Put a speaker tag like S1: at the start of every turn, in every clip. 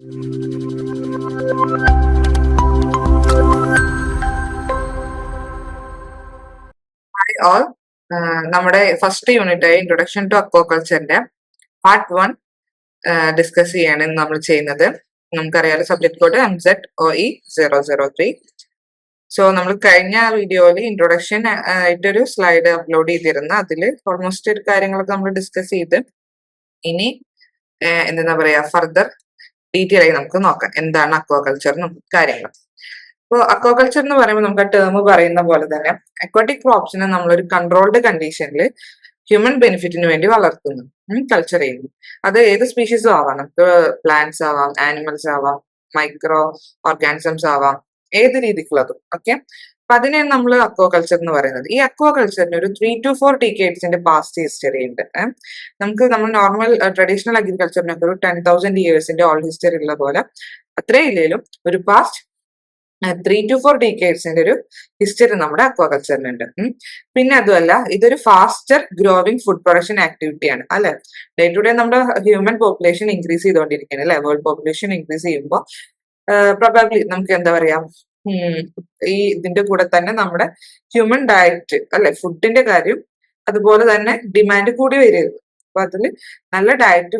S1: All നമ്മുടെ first unit introduction to അക്വാകൾച്ചറിന്റെ part 1 discuss ചെയ്യാണ് നമ്മൾ ചെയ്യുന്നത്. നമുക്കറിയാലോ സബ്ജക്ട് കോഡ് MZ-OE003. സോ നമ്മൾ കഴിഞ്ഞ വീഡിയോയിൽ ഇൻട്രൊഡക്ഷൻ ആയിട്ടൊരു സ്ലൈഡ് അപ്ലോഡ് ചെയ്തിരുന്നു. അതിൽ ഓൾമോസ്റ്റ് കാര്യങ്ങളൊക്കെ നമ്മൾ ഡിസ്കസ് ചെയ്ത് ഇനി എന്താ പറയാ ഫർദർ ഡീറ്റെയിൽ ആയി നമുക്ക് നോക്കാം എന്താണ് അക്വാകൾച്ചറിനും കാര്യങ്ങളും. ഇപ്പോൾ അക്വാകൾച്ചർ എന്ന് പറയുമ്പോൾ നമുക്ക് ആ ടേം പറയുന്ന പോലെ തന്നെ അക്വാട്ടിക് ക്രോപ്സിനെ നമ്മളൊരു കൺട്രോൾഡ് കണ്ടീഷനിൽ ഹ്യൂമൻ ബെനിഫിറ്റിന് വേണ്ടി വളർത്തുന്നു, കൾച്ചർ ചെയ്യുന്നു. അത് ഏത് സ്പീഷീസും ആവാം, നമുക്ക് പ്ലാന്റ്സ് ആവാം, ആനിമൽസ് ആവാം, മൈക്രോ ഓർഗാനിസംസ് ആവാം, ഏത് രീതിക്കുള്ളതും. ഓക്കെ, അപ്പൊ അതിനെയാണ് നമ്മൾ അക്വാകൾച്ചർ എന്ന് പറയുന്നത്. ഈ അക്വാകൾച്ചറിന് ഒരു 3 to 4 ഡിക്കേഡ്സിന്റെ പാസ്റ്റ് ഹിസ്റ്ററി ഉണ്ട്. നമ്മൾ നോർമൽ ട്രഡീഷണൽ അഗ്രികൾച്ചറിനൊക്കെ ഒരു 10,000 ഇയേഴ്സിന്റെ ഓൾഡ് ഹിസ്റ്ററി ഉള്ള പോലെ അത്രേ ഇല്ലേലും ഒരു പാസ്റ്റ് 3 to 4 ഡിക്കേഡ്സിന്റെ ഒരു ഹിസ്റ്ററി നമ്മുടെ അക്വാകൾച്ചറിനുണ്ട്. പിന്നെ അതുമല്ല, ഇതൊരു ഫാസ്റ്റർ ഗ്രോവിംഗ് ഫുഡ് പ്രൊഡക്ഷൻ ആക്ടിവിറ്റിയാണ് അല്ലെ. ഡേ ടു ഡേ നമ്മുടെ ഹ്യൂമൻ പോപ്പുലേഷൻ ഇൻക്രീസ് ചെയ്തുകൊണ്ടിരിക്കുകയാണ് അല്ലെ. വേൾഡ് പോപ്പുലേഷൻ ഇൻക്രീസ് ചെയ്യുമ്പോൾ പ്രോബബ്ലി നമുക്ക് എന്താ പറയാ ഈ ഇതിന്റെ കൂടെ തന്നെ നമ്മുടെ ഹ്യൂമൻ ഡയറ്റ് അല്ലെ, ഫുഡിന്റെ കാര്യം അതുപോലെ തന്നെ ഡിമാൻഡ് കൂടി വരും. അപ്പൊ അതിൽ നല്ല ഡയറ്റ്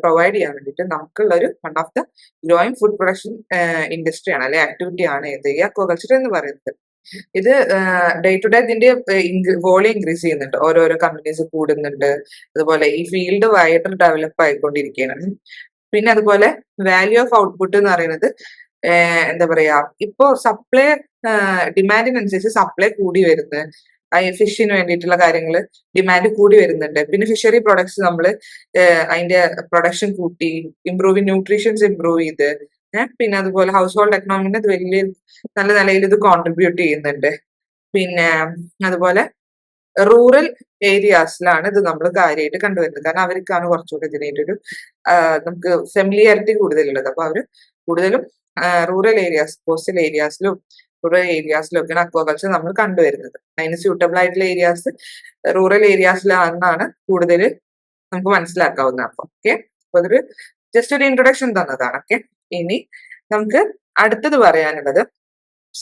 S1: പ്രൊവൈഡ് ചെയ്യാൻ വേണ്ടിയിട്ട് നമുക്കുള്ള ഒരു one of the growing food production industry ആണ് അല്ലെ, ആക്ടിവിറ്റി ആണ് ഇത് ഈ അക്വാകൾച്ചർ എന്ന് പറയുന്നത്. ഇത് ഡേ ടു ഡേ ഇതിന്റെ വോളിയം ഇൻക്രീസ് ചെയ്യുന്നുണ്ട്, ഓരോരോ കമ്പനീസ് കൂടുന്നുണ്ട്. അതുപോലെ ഈ ഫീൽഡ് വൈഡർ ഡെവലപ്പ് ആയിക്കൊണ്ടിരിക്കുകയാണ്. പിന്നെ അതുപോലെ വാല്യൂ ഓഫ് ഔട്ട്പുട്ട് എന്ന് പറയുന്നത് എന്താ പറയാ, ഇപ്പോ സപ്ലൈ ഡിമാൻഡിനനുസരിച്ച് സപ്ലൈ കൂടി വരുന്നത്, ഫിഷിന് വേണ്ടിയിട്ടുള്ള കാര്യങ്ങൾ ഡിമാൻഡ് കൂടി വരുന്നുണ്ട്. പിന്നെ ഫിഷറി പ്രൊഡക്ട്സ് നമ്മൾ അതിന്റെ പ്രൊഡക്ഷൻ കൂട്ടി ഇംപ്രൂവ് ന്യൂട്രീഷൻസ് ഇംപ്രൂവ് ചെയ്ത് പിന്നെ അതുപോലെ ഹൗസ് ഹോൾഡ് എക്കണോമിന് ഇത് വലിയ നല്ല നിലയിൽ ഇത് കോൺട്രിബ്യൂട്ട് ചെയ്യുന്നുണ്ട്. പിന്നെ അതുപോലെ റൂറൽ ഏരിയാസിലാണ് ഇത് നമ്മൾ കാര്യമായിട്ട് കണ്ടുവരുന്നത്. കാരണം അവർക്കാണ് കുറച്ചുകൂടി ഇതിനായിട്ടൊരു നമുക്ക് ഫെമിലിയാരിറ്റി കൂടുതലുള്ളത്. അപ്പൊ അവർ കൂടുതലും റൂറൽ ഏരിയാസ്, കോസ്റ്റൽ ഏരിയാസിലും റൂറൽ ഏരിയാസിലും ഒക്കെയാണ് അക്വാകൾച്ചർ നമ്മൾ കണ്ടുവരുന്നത്. അതിന് സ്യൂട്ടബിൾ ആയിട്ടുള്ള ഏരിയാസ് റൂറൽ ഏരിയാസിലാണെന്നാണ് കൂടുതൽ നമുക്ക് മനസ്സിലാക്കാവുന്നത്. അപ്പൊ ഓക്കെ, അപ്പൊ അതൊരു ജസ്റ്റ് ഒരു ഇൻട്രൊഡക്ഷൻ തന്നതാണ്. ഓക്കെ, ഇനി നമുക്ക് അടുത്തത് പറയാനുള്ളത്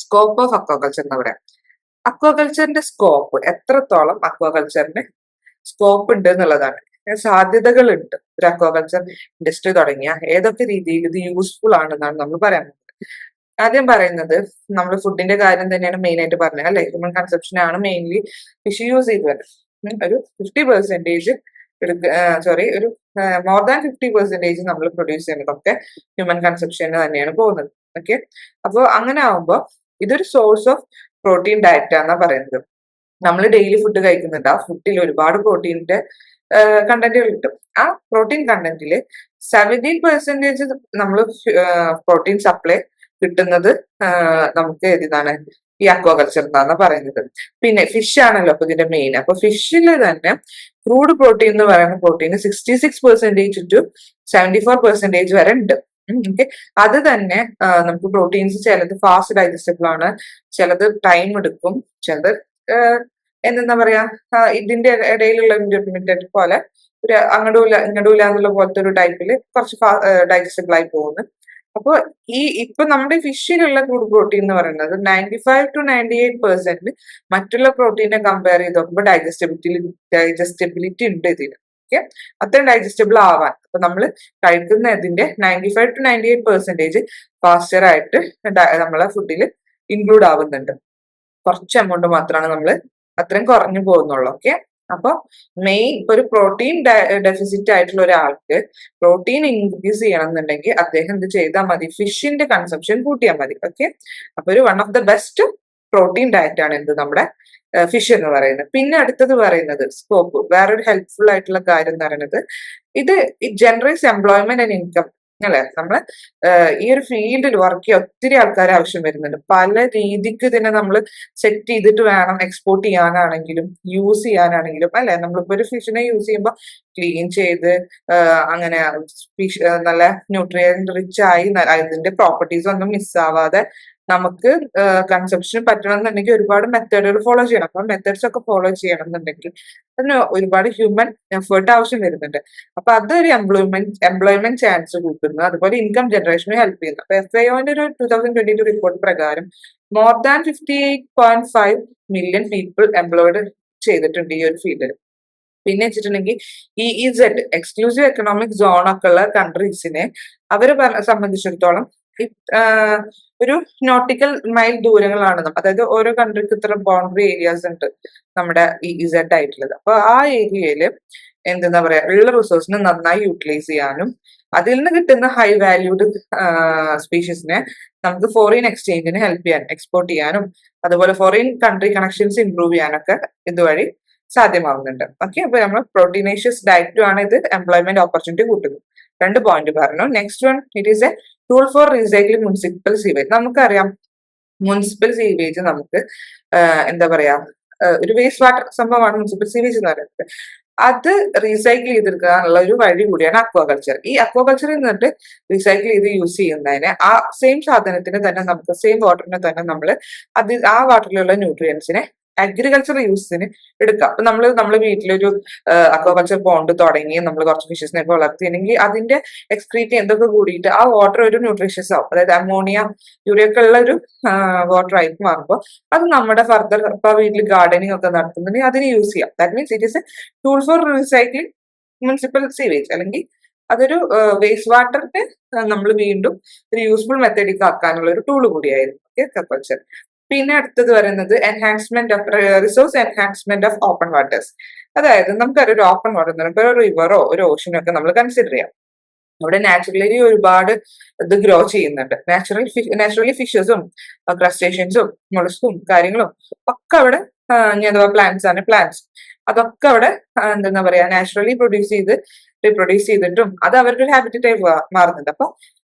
S1: സ്കോപ്പ് ഓഫ് അക്വാകൾച്ചർ എന്ന് പറയാം. അക്വാകൾച്ചറിന്റെ സ്കോപ്പ്, എത്രത്തോളം അക്വാകൾച്ചറിന് സ്കോപ്പ് ഉണ്ട് എന്നുള്ളതാണ്. സാധ്യതകൾ ഉണ്ട് ഒരു അക്വാകൾച്ചർ ഇൻഡസ്ട്രി തുടങ്ങിയ ഏതൊക്കെ രീതിയിൽ ഇത് യൂസ്ഫുൾ ആണെന്നാണ് നമ്മൾ പറയാൻ പോകുന്നത്. ആദ്യം പറയുന്നത് നമ്മൾ ഫുഡിന്റെ കാര്യം തന്നെയാണ് മെയിൻ ആയിട്ട് പറഞ്ഞത് അല്ലെ. ഹ്യൂമൻ കൺസപ്ഷൻ ആണ് മെയിൻലി ഫിഷ് യൂസ് ചെയ്ത് വരുന്നത്. ഒരു 50% ഒരു മോർ ദാൻ 50% നമ്മൾ പ്രൊഡ്യൂസ് ചെയ്യുന്നതൊക്കെ ഹ്യൂമൻ കൺസപ്ഷന് തന്നെയാണ് പോകുന്നത്. ഓക്കെ, അപ്പോൾ അങ്ങനെ ആവുമ്പോൾ ഇതൊരു സോഴ്സ് ഓഫ് പ്രോട്ടീൻ ഡയറ്റ് എന്നാ പറയുന്നത്. നമ്മൾ ഡെയിലി ഫുഡ് കഴിക്കുന്നുണ്ട്, ആ ഫുഡിൽ ഒരുപാട് പ്രോട്ടീനിന്റെ കണ്ടന്റുകൾ കിട്ടും. ആ പ്രോട്ടീൻ കണ്ടന്റില് 17% നമ്മൾ പ്രോട്ടീൻ സപ്ലൈ കിട്ടുന്നത് നമുക്ക് ഇതിനാണ് ഈ അക്വാകൾച്ചർ എന്നാണ് പറയുന്നത്. പിന്നെ ഫിഷ് ആണല്ലോ അപ്പൊ ഇതിന്റെ മെയിൻ. അപ്പൊ ഫിഷിൽ തന്നെ ക്രൂഡ് പ്രോട്ടീൻ എന്ന് പറയുന്ന പ്രോട്ടീൻ 66% to 74% വരെ ഉണ്ട്. ഓക്കെ, അത് തന്നെ നമുക്ക് പ്രോട്ടീൻസ് ചിലത് ഫാസ്റ്റ് ഡൈജസ്റ്റബിൾ ആണ്, ചിലത് ടൈം എടുക്കും, ചിലത് എന്താ പറയാ ഇതിന്റെ ഇടയിലുള്ള ഇന്റർമീഡിയറ്റ് പോലെ ഒരു അങ്ങടൂല ഇങ്ങടൂല എന്നുള്ള പോലത്തെ ഒരു ടൈപ്പിൽ കുറച്ച് ഡൈജസ്റ്റബിൾ ആയി പോകുന്നു. അപ്പൊ ഇപ്പൊ നമ്മുടെ ഫിഷിലുള്ള ക്രൂഡ് പ്രോട്ടീൻ എന്ന് പറയുന്നത് 95 to 98% മറ്റുള്ള പ്രോട്ടീനെ കമ്പയർ ചെയ്ത് നോക്കുമ്പോൾ ഡൈജസ്റ്റബിലിറ്റി ഉണ്ട് ഇതിന്. ഓക്കെ, അത്രയും ഡൈജസ്റ്റബിൾ ആവാൻ അപ്പൊ നമ്മൾ കഴിക്കുന്ന ഇതിന്റെ 95 to 98% ഫാസ്റ്റർ ആയിട്ട് നമ്മളെ ഫുഡിൽ ഇൻക്ലൂഡ് ആവുന്നുണ്ട്. കുറച്ച് എമൗണ്ട് മാത്രമാണ് നമ്മൾ അത്രയും കുറഞ്ഞു പോകുന്നുള്ളൂ. ഓക്കെ, അപ്പൊ മെയിൻ ഇപ്പൊ ഒരു പ്രോട്ടീൻ ഡെഫിസിറ്റ് ആയിട്ടുള്ള ഒരാൾക്ക് പ്രോട്ടീൻ ഇൻക്രീസ് ചെയ്യണം എന്നുണ്ടെങ്കിൽ അദ്ദേഹം എന്ത് ചെയ്താൽ മതി, ഫിഷിന്റെ കൺസംഷൻ കൂട്ടിയാൽ മതി. ഓക്കെ, അപ്പൊ ഒരു one of the best protein diet ആണ് എന്ത് നമ്മുടെ ഫിഷ് എന്ന് പറയുന്നത്. പിന്നെ അടുത്തത് പറയുന്നത് സ്കോപ്പ്, വേറൊരു ഹെൽപ്ഫുൾ ആയിട്ടുള്ള കാര്യം എന്ന് പറയുന്നത് it generates employment and income അല്ലെ. നമ്മള് ഈ ഒരു ഫീൽഡിൽ വർക്ക് ചെയ്യാൻ ഒത്തിരി ആൾക്കാർ ആവശ്യം വരുന്നുണ്ട്. പല രീതിക്ക് ഇതിനെ നമ്മൾ സെറ്റ് ചെയ്തിട്ട് വേണം എക്സ്പോർട്ട് ചെയ്യാനാണെങ്കിലും യൂസ് ചെയ്യാനാണെങ്കിലും അല്ലെ. നമ്മളിപ്പോ ഒരു ഫിഷിനെ യൂസ് ചെയ്യുമ്പോൾ ക്ലീൻ ചെയ്ത് അങ്ങനെ ഫിഷ് നല്ല ന്യൂട്രിയൻ റിച്ച് ആയി അതിന്റെ പ്രോപ്പർട്ടീസ് ഒന്നും മിസ്സാവാതെ നമുക്ക് കൺസപ്ഷൻ പറ്റണമെന്നുണ്ടെങ്കിൽ ഒരുപാട് മെത്തേഡുകൾ ഫോളോ ചെയ്യണം. അപ്പൊ മെത്തേഡ്സ് ഒക്കെ ഫോളോ ചെയ്യണം എന്നുണ്ടെങ്കിൽ അതിന് ഒരുപാട് ഹ്യൂമൻ എഫേർട്ട് ആവശ്യം വരുന്നുണ്ട്. അപ്പൊ അതൊരു എംപ്ലോയ്മെന്റ് ചാൻസ് കൂട്ടുന്നു. അതുപോലെ ഇൻകം ജനറേഷനും ഹെൽപ്പ് ചെയ്യുന്നു. അപ്പൊ FAOന്റെ ഒരു 2022 റിപ്പോർട്ട് പ്രകാരം more than 58.5 million people employed ചെയ്തിട്ടുണ്ട് ഈ ഒരു ഫീൽഡിൽ. പിന്നെ വെച്ചിട്ടുണ്ടെങ്കിൽ EEZ എക്സ്ക്ലൂസീവ് എക്കണോമിക് സോൺ ഒക്കെ ഉള്ള കൺട്രീസിനെ അവരെ സംബന്ധിച്ചിടത്തോളം ഒരു നോട്ടിക്കൽ മൈൽ ദൂരങ്ങളാണ്. അതായത് ഓരോ കൺട്രിക്ക് ഇത്ര ബൗണ്ടറി ഏരിയാസ് ഉണ്ട് നമ്മുടെ EEZ ആയിട്ടുള്ളത്. അപ്പൊ ആ ഏരിയയില് എന്താ പറയാ ഉള്ള റിസോഴ്സിനെ നന്നായി യൂട്ടിലൈസ് ചെയ്യാനും അതിൽ നിന്ന് കിട്ടുന്ന ഹൈ വാല്യൂഡ് സ്പീഷീസിനെ നമുക്ക് ഫോറിൻ എക്സ്ചേഞ്ചിന് ഹെൽപ്പ് ചെയ്യാനും എക്സ്പോർട്ട് ചെയ്യാനും അതുപോലെ ഫോറിൻ കൺട്രി കണക്ഷൻസ് ഇംപ്രൂവ് ചെയ്യാനൊക്കെ ഇതുവഴി സാധ്യമാവുന്നുണ്ട്. ഓക്കെ, അപ്പൊ നമ്മൾ പ്രോട്ടീനേഷ്യസ് ഡയറ്റും ആണ് ഇത് എംപ്ലോയ്മെന്റ് ഓപ്പർച്യൂണിറ്റി കൂട്ടുന്നത്. 2 പോയിന്റ് പറഞ്ഞു. Next one, it is A tool for recycling municipal sewage. നമുക്കറിയാം മുനിസിപ്പൽ സീവേജ് നമുക്ക് എന്താ പറയാ ഒരു വേസ്റ്റ് വാട്ടർ സംഭവമാണ് മുനിസിപ്പൽ സീവേജ് എന്ന് പറയുന്നത്. അത് റീസൈക്കിൾ ചെയ്തെടുക്കാനുള്ള ഒരു വഴി കൂടിയാണ് അക്വാകൾച്ചർ. ഈ അക്വാകൾച്ചറിൽ നിന്നിട്ട് റീസൈക്കിൾ ചെയ്ത് യൂസ് ചെയ്യുന്നതിന് ആ സെയിം സാധനത്തിന് തന്നെ നമുക്ക് സെയിം വാട്ടറിനെ തന്നെ നമ്മൾ ആ വാട്ടറിലുള്ള ന്യൂട്രിയൻസിനെ അഗ്രികൾച്ചർ യൂസിന് എടുക്കാം. അപ്പൊ നമ്മള് വീട്ടിലൊരു അക്വാകൾച്ചർ പോണ്ട് തുടങ്ങി നമ്മൾ കുറച്ച് ഫിഷസിനെ വളർത്തിയെങ്കിൽ അതിന്റെ എക്സ്ക്രീറ്റ് എന്തൊക്കെ കൂടിയിട്ട് ആ വാട്ടർ ഒരു ന്യൂട്രീഷ്യസ് ആവും. അതായത് അമോണിയ യൂറിയ ഒക്കെ ഉള്ള ഒരു വാട്ടർ ആയിട്ട് മാറുമ്പോൾ അത് നമ്മുടെ ഫർദർ ഇപ്പൊ വീട്ടിൽ ഗാർഡനിങ് ഒക്കെ നടത്തുന്നുണ്ടെങ്കിൽ അതിന് യൂസ് ചെയ്യാം. That means it is A tool for recycling municipal sewage, അല്ലെങ്കിൽ അതൊരു വേസ്റ്റ് വാട്ടറിനെ നമ്മൾ വീണ്ടും ഒരു യൂസ്ഫുൾ മെത്തേഡിലേക്ക് ആക്കാനുള്ള ഒരു ടൂൾ കൂടിയായിരുന്നു അക്വാകൾച്ചർ. പിന്നെ അടുത്തത് പറയുന്നത് enhancement of resource enhancement of open waters. അതായത് നമുക്കറിയാം ഒരു ഓപ്പൺ വാട്ടർ എന്ന് പറയുമ്പോൾ ഒരു റിവറോ ഒരു ഓഷനോ ഒക്കെ നമ്മൾ കൺസിഡർ ചെയ്യാം. അവിടെ നാച്ചുറലി ഒരുപാട് ഇത് ഗ്രോ ചെയ്യുന്നുണ്ട്. നാച്ചുറലി ഫിഷസും ക്രസ്റ്റേഷ്യൻസും മൊളസ്കും കാര്യങ്ങളും ഒക്കെ അവിടെ അഥവാ പ്ലാന്റ്സ് ആണ് പ്ലാന്റ്സ് അതൊക്കെ അവിടെ എന്താ പറയാ നാച്ചുറലി റീപ്രൊഡ്യൂസ് ചെയ്തിട്ടും അത് അവരുടെ ഒരു ഹാബിറ്ററ്റായി മാറുന്നുണ്ട്. അപ്പം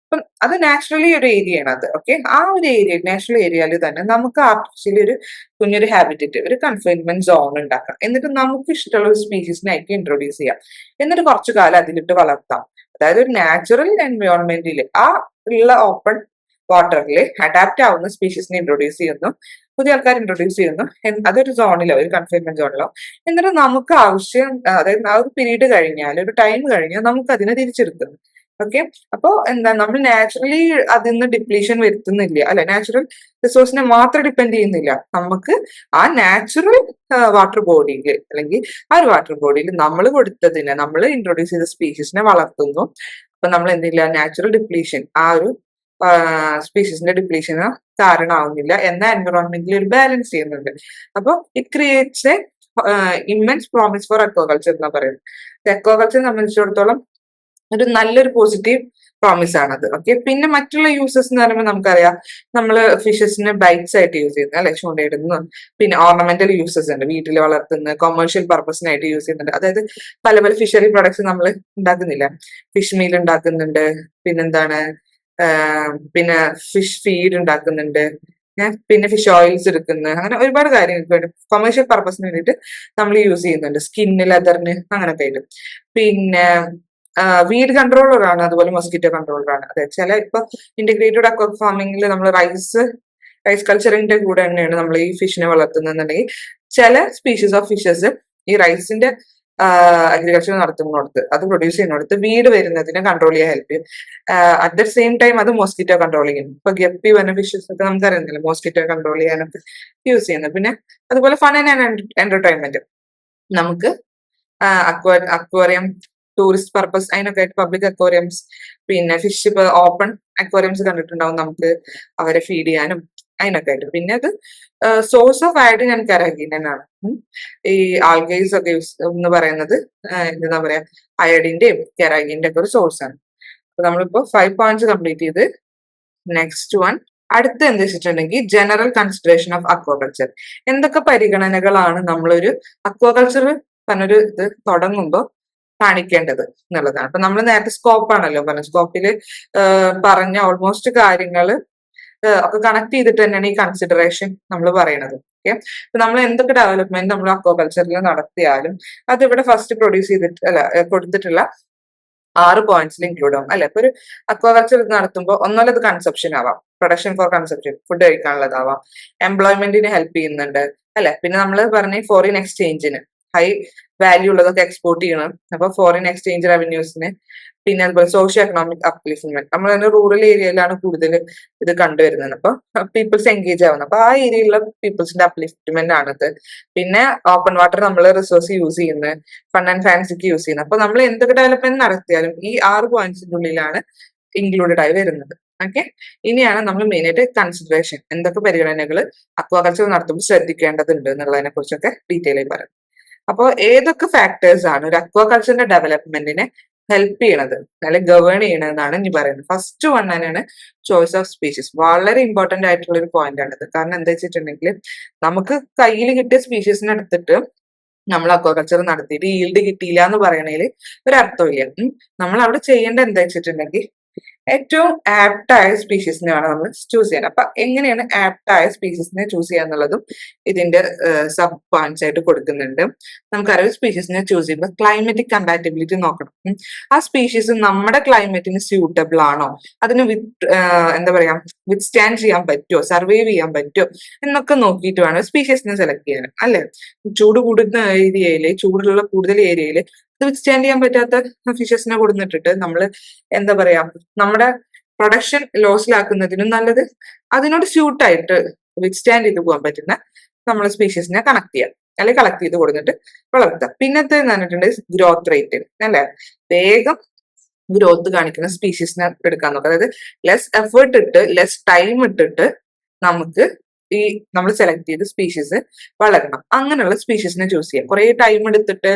S1: അത് നാച്ചുറലി ഒരു ഏരിയ ആണ് അത്. ഓക്കെ, ആ ഒരു ഏരിയ നാച്ചുറൽ ഏരിയയിൽ തന്നെ നമുക്ക് ആർട്ടിഫിഷ്യലി ഒരു കുഞ്ഞൊരു ഹാബിറ്ററ്റ് ഒരു കൺഫൈൻമെന്റ് സോൺ ഉണ്ടാക്കാം. എന്നിട്ട് നമുക്ക് ഇഷ്ടമുള്ള ഒരു സ്പീഷീസിനായിട്ട് ഇൻട്രൊഡ്യൂസ് ചെയ്യാം. എന്നിട്ട് കുറച്ചു കാലം അതിലിട്ട് വളർത്താം. അതായത് ഒരു നാച്ചുറൽ എൻവയോൺമെന്റിൽ ആ ഉള്ള ഓപ്പൺ വാട്ടറിൽ അഡാപ്റ്റ് ആവുന്ന സ്പീഷീസിനെ ഇൻട്രൊഡ്യൂസ് ചെയ്യുന്നു, പുതിയ ആൾക്കാർ ഇൻട്രൊഡ്യൂസ് ചെയ്യുന്നു. അതൊരു സോണിലോ ഒരു കൺഫൈൻമെന്റ് സോണിലോ. എന്നിട്ട് നമുക്ക് ആവശ്യം അതായത് ആ ഒരു പീരീഡ് കഴിഞ്ഞാൽ ഒരു ടൈം കഴിഞ്ഞാൽ നമുക്ക് അതിനെ തിരിച്ചെടുക്കുന്നു. ഓക്കെ, അപ്പോ എന്താ നമ്മൾ നാച്ചുറലി അതിൽ നിന്ന് ഡിപ്ലീഷൻ വരുത്തുന്നില്ല, അല്ലെ നാച്ചുറൽ റിസോഴ്സിനെ മാത്രം ഡിപ്പെൻഡ് ചെയ്യുന്നില്ല. നമുക്ക് ആ നാച്ചുറൽ വാട്ടർ ബോഡിയിൽ അല്ലെങ്കിൽ ആ ഒരു വാട്ടർ ബോഡിയിൽ നമ്മൾ കൊടുത്തതിനെ നമ്മൾ ഇൻട്രൊഡ്യൂസ് ചെയ്ത സ്പീഷീസിനെ വളർത്തുന്നു. അപ്പൊ നമ്മൾ എന്തില്ല നാച്ചുറൽ ഡിപ്ലീഷൻ ആ ഒരു സ്പീഷീസിന്റെ ഡിപ്ലീഷന് കാരണമാവുന്നില്ല, എന്ന എൻവറോൺമെന്റിൽ ഒരു ബാലൻസ് ചെയ്യുന്നുണ്ട്. അപ്പോൾ it creates A immense promise four aquaculture എന്ന് പറയുന്നത്. അക്വാകൾച്ചർ സംബന്ധിച്ചിടത്തോളം ഒരു നല്ലൊരു പോസിറ്റീവ് പ്രോമിസ് ആണത്. ഓക്കെ, പിന്നെ മറ്റുള്ള യൂസസ് എന്ന് പറയുമ്പോൾ നമുക്കറിയാം നമ്മൾ ഫിഷസിനെ ബൈറ്റ്സ് ആയിട്ട് യൂസ് ചെയ്യുന്നത്, അല്ലെ, ചൂണ്ടയിടുന്നു. പിന്നെ ഓർണമെന്റൽ യൂസസ് ഉണ്ട്, വീട്ടിൽ വളർത്തുന്ന കൊമേഴ്ഷ്യൽ പർപ്പസിനായിട്ട് യൂസ് ചെയ്യുന്നുണ്ട്. അതായത് പല പല ഫിഷറി പ്രൊഡക്ട്സ് നമ്മൾ ഉണ്ടാക്കുന്നില്ല, ഫിഷ് മീൽ ഉണ്ടാക്കുന്നുണ്ട്, പിന്നെന്താണ് പിന്നെ ഫിഷ് ഫീഡ് ഉണ്ടാക്കുന്നുണ്ട്, പിന്നെ ഫിഷ് ഓയിൽസ് എടുക്കുന്നത്, അങ്ങനെ ഒരുപാട് കാര്യങ്ങൾക്ക് വേണ്ടി കൊമേഴ്ഷ്യൽ പർപ്പസിന് വേണ്ടിയിട്ട് നമ്മൾ യൂസ് ചെയ്യുന്നുണ്ട്. സ്കിന്ന്, ലെതറിന്, അങ്ങനൊക്കെ ആയിട്ട്. പിന്നെ വീഡ് കൺട്രോളർ ആണ്, അതുപോലെ മൊസ്കിറ്റോ കൺട്രോളർ ആണ്. അതെ, ചില ഇപ്പൊ ഇന്റഗ്രേറ്റഡ് അക്വാ ഫാമിംഗിൽ നമ്മൾ റൈസ് കൾച്ചറിന്റെ കൂടെ തന്നെയാണ് നമ്മൾ ഈ ഫിഷിനെ വളർത്തുന്നുണ്ടെങ്കിൽ ചില സ്പീഷീസ് ഓഫ് ഫിഷസ് ഈ റൈസിന്റെ അഗ്രികൾച്ചർ നടത്തുന്നിടത്ത് അത് പ്രൊഡ്യൂസ് ചെയ്യുന്നിടത്ത് വീട് വരുന്നതിനെ കൺട്രോൾ ചെയ്യാൻ ഹെൽപ്പ് ചെയ്യും. അറ്റ് ദ സെയിം ടൈം അത് മോസ്കിറ്റോ കൺട്രോൾ ചെയ്യും. ഇപ്പൊ ഗപ്പി പറഞ്ഞ ഫിഷസ് ഒക്കെ നമുക്കറിയുന്നില്ല, മോസ്കിറ്റോ കൺട്രോൾ ചെയ്യാനൊക്കെ യൂസ് ചെയ്യുന്നത്. പിന്നെ അതുപോലെ ഫൺ ആൻഡ് എന്റർടൈൻമെന്റ് നമുക്ക് അക്വേറിയം ടൂറിസ്റ്റ് പർപ്പസ് അതിനൊക്കെ ആയിട്ട് പബ്ലിക് അക്വേറിയംസ്, പിന്നെ ഫിഷ് ഇപ്പൊ ഓപ്പൺ അക്വേറിയംസ് കണ്ടിട്ടുണ്ടാവും, നമുക്ക് അവരെ ഫീഡ് ചെയ്യാനും അതിനൊക്കെ ആയിട്ട്. പിന്നെ അത് സോഴ്സ് ഓഫ് അയഡിൻ ആൻഡ് കെരാറ്റിനാണ്. ഈ ആൽഗൈസ് ഒക്കെ എന്ന് പറയുന്നത് എന്താ പറയാ അയഡിന്റെയും കെരാറ്റിന്റെ ഒക്കെ ഒരു സോഴ്സ് ആണ്. അപ്പൊ നമ്മളിപ്പോ 5 പോയിന്റ്സ് കംപ്ലീറ്റ് ചെയ്ത് നെക്സ്റ്റ് വൺ അടുത്ത എന്താ വെച്ചിട്ടുണ്ടെങ്കിൽ ജനറൽ കൺസിഡറേഷൻ ഓഫ് അക്വാകൾച്ചർ. എന്തൊക്കെ പരിഗണനകളാണ് നമ്മളൊരു അക്വാകൾച്ചർ പറഞ്ഞൊരു ഇത് തുടങ്ങുമ്പോൾ കാണിക്കേണ്ടത് എന്നുള്ളതാണ്. അപ്പൊ നമ്മൾ നേരത്തെ സ്കോപ്പ് ആണല്ലോ പറഞ്ഞത്, സ്കോപ്പില് പറഞ്ഞ ഓൾമോസ്റ്റ് കാര്യങ്ങൾ ഒക്കെ കണക്ട് ചെയ്തിട്ട് തന്നെയാണ് ഈ കൺസിഡറേഷൻ നമ്മൾ പറയണത്. ഓക്കെ, അപ്പൊ നമ്മൾ എന്തൊക്കെ ഡെവലപ്മെന്റ് നമ്മൾ അക്വാകൾച്ചറിൽ നടത്തിയാലും അത് ഇവിടെ ഫസ്റ്റ് പ്രൊഡ്യൂസ് ചെയ്തിട്ട് കൊടുത്തിട്ടുള്ള 6 പോയിന്റ്സിൽ ഇൻക്ലൂഡ് ആവും അല്ലെ. ഇപ്പൊ ഒരു അക്വാകൾച്ചർ നടത്തുമ്പോൾ ഒന്നുമല്ല ഇത് കൺസപ്ഷൻ ആവാം, പ്രൊഡക്ഷൻ ഫോർ കൺസപ്ഷൻ, ഫുഡ് കഴിക്കാനുള്ളതാവാം, എംപ്ലോയ്മെന്റിന് ഹെൽപ്പ് ചെയ്യുന്നുണ്ട് അല്ലെ. പിന്നെ നമ്മൾ പറഞ്ഞ ഫോറിൻ എക്സ്ചേഞ്ചിന് ഹൈ വാല്യൂ ഉള്ളതൊക്കെ എക്സ്പോർട്ട് ചെയ്യണം, അപ്പൊ ഫോറിൻ എക്സ്ചേഞ്ച് റവന്യൂസിന്. പിന്നെ അതുപോലെ സോഷ്യോ എക്കണോമിക് അപ്ലിഫ്റ്റ്മെന്റ്, നമ്മൾ തന്നെ റൂറൽ ഏരിയയിലാണ് കൂടുതൽ ഇത് കണ്ടുവരുന്നത്. അപ്പൊ പീപ്പിൾസ് എൻഗേജ് ആവുന്നത്, അപ്പൊ ആ ഏരിയയിലുള്ള പീപ്പിൾസിന്റെ അപ്ലിഫ്റ്റ്മെന്റ് ആണിത്. പിന്നെ ഓപ്പൺ വാട്ടർ നമ്മൾ റിസോഴ്സ് യൂസ് ചെയ്യുന്നത്, ഫൺ ആൻഡ് ഫാൻസിക്ക് യൂസ് ചെയ്യുന്നത്. അപ്പൊ നമ്മൾ എന്തൊക്കെ ഡെവലപ്മെന്റ് നടത്തിയാലും ഈ 6 പോയിന്റ്സിന്റെ ഉള്ളിലാണ് ഇൻക്ലൂഡഡ് ആയി വരുന്നത്. ഓക്കെ, ഇനിയാണ് നമ്മൾ മെയിൻ ആയിട്ട് കൺസിഡറേഷൻ, എന്തൊക്കെ പരിഗണനകൾ അക്വാകൾച്ചർ നടത്തുമ്പോൾ ശ്രദ്ധിക്കേണ്ടതുണ്ട് എന്നുള്ളതിനെ കുറിച്ചൊക്കെ ഡീറ്റെയിൽ ആയി പറയാം. അപ്പോൾ ഏതൊക്കെ ഫാക്ടേഴ്സ് ആണ് ഒരു അക്വാകൾച്ചറിന്റെ ഡെവലപ്മെന്റിനെ ഹെൽപ്പ് ചെയ്യണത് അല്ലെങ്കിൽ ഗവേൺ ചെയ്യണതെന്നാണ് ഇനി പറയുന്നത്. ഫസ്റ്റ് വൺ തന്നെയാണ് ചോയ്സ് ഓഫ് സ്പീഷീസ്. വളരെ ഇമ്പോർട്ടന്റ് ആയിട്ടുള്ള ഒരു പോയിന്റ് ആണിത്. കാരണം എന്താ വെച്ചിട്ടുണ്ടെങ്കിൽ നമുക്ക് കയ്യിൽ കിട്ടിയ സ്പീഷീസിനെ എടുത്തിട്ട് നമ്മൾ അക്വാകൾച്ചർ നടത്തിയിട്ട് ഈൽഡ് കിട്ടിയില്ല എന്ന് പറയണതിൽ ഒരർത്ഥമില്ല. നമ്മൾ അവിടെ ചെയ്യേണ്ട എന്താ വെച്ചിട്ടുണ്ടെങ്കിൽ ഏറ്റവും ആപ്റ്റായ സ്പീഷീസിനെ വേണം നമ്മൾ ചൂസ് ചെയ്യാൻ. അപ്പൊ എങ്ങനെയാണ് ആപ്റ്റായ സ്പീഷീസിനെ ചൂസ് ചെയ്യുക എന്നുള്ളതും ഇതിന്റെ സബ് പോയിന്റ്സ് ആയിട്ട് കൊടുക്കുന്നുണ്ട്. നമുക്കറിയാം സ്പീഷീസിനെ ചൂസ് ചെയ്യുമ്പോൾ ക്ലൈമറ്റിക് കമ്പാറ്റബിലിറ്റി നോക്കണം. ആ സ്പീഷീസ് നമ്മുടെ ക്ലൈമറ്റിന് സ്യൂട്ടബിൾ ആണോ, അതിന് എന്താ പറയാ വിത്ത്സ്റ്റാൻഡ് ചെയ്യാൻ പറ്റുമോ, സർവൈവ് ചെയ്യാൻ പറ്റുമോ എന്നൊക്കെ നോക്കിയിട്ട് വേണം സ്പീഷീസിനെ സെലക്ട് ചെയ്യാൻ അല്ലെ. ചൂട് കൂടുന്ന ഏരിയയില്, ചൂടുള്ള കൂടുതൽ ഏരിയയില് ഇത് വിത്ത്സ്റ്റാൻഡ് ചെയ്യാൻ പറ്റാത്ത ഫിഷസിനെ കൊടുത്തിട്ടിട്ട് നമ്മൾ എന്താ പറയാ നമ്മുടെ പ്രൊഡക്ഷൻ ലോസിലാക്കുന്നതിനും നല്ലത് അതിനോട് സ്യൂട്ടായിട്ട് വിത്ത്സ്റ്റാൻഡ് ചെയ്ത് പോകാൻ പറ്റുന്ന നമ്മൾ സ്പീഷീസിനെ കണക്ട് ചെയ്യാം അല്ലെങ്കിൽ കളക്ട് ചെയ്ത് കൊടുത്തിട്ട് വളർത്താം. പിന്നത്തെ എന്ന് പറഞ്ഞിട്ടുണ്ടെങ്കിൽ ഗ്രോത്ത് റേറ്റ് അല്ലെ, വേഗം ഗ്രോത്ത് കാണിക്കുന്ന സ്പീഷീസിനെ എടുക്കാൻ നോക്കുക. അതായത് ലെസ് എഫേർട്ട് ഇട്ട് ലെസ് ടൈം ഇട്ടിട്ട് നമുക്ക് ഈ നമ്മൾ സെലക്ട് ചെയ്ത സ്പീഷീസ് വളരണം. അങ്ങനെയുള്ള സ്പീഷീസിനെ ചൂസ് ചെയ്യാം. കുറെ ടൈം എടുത്തിട്ട്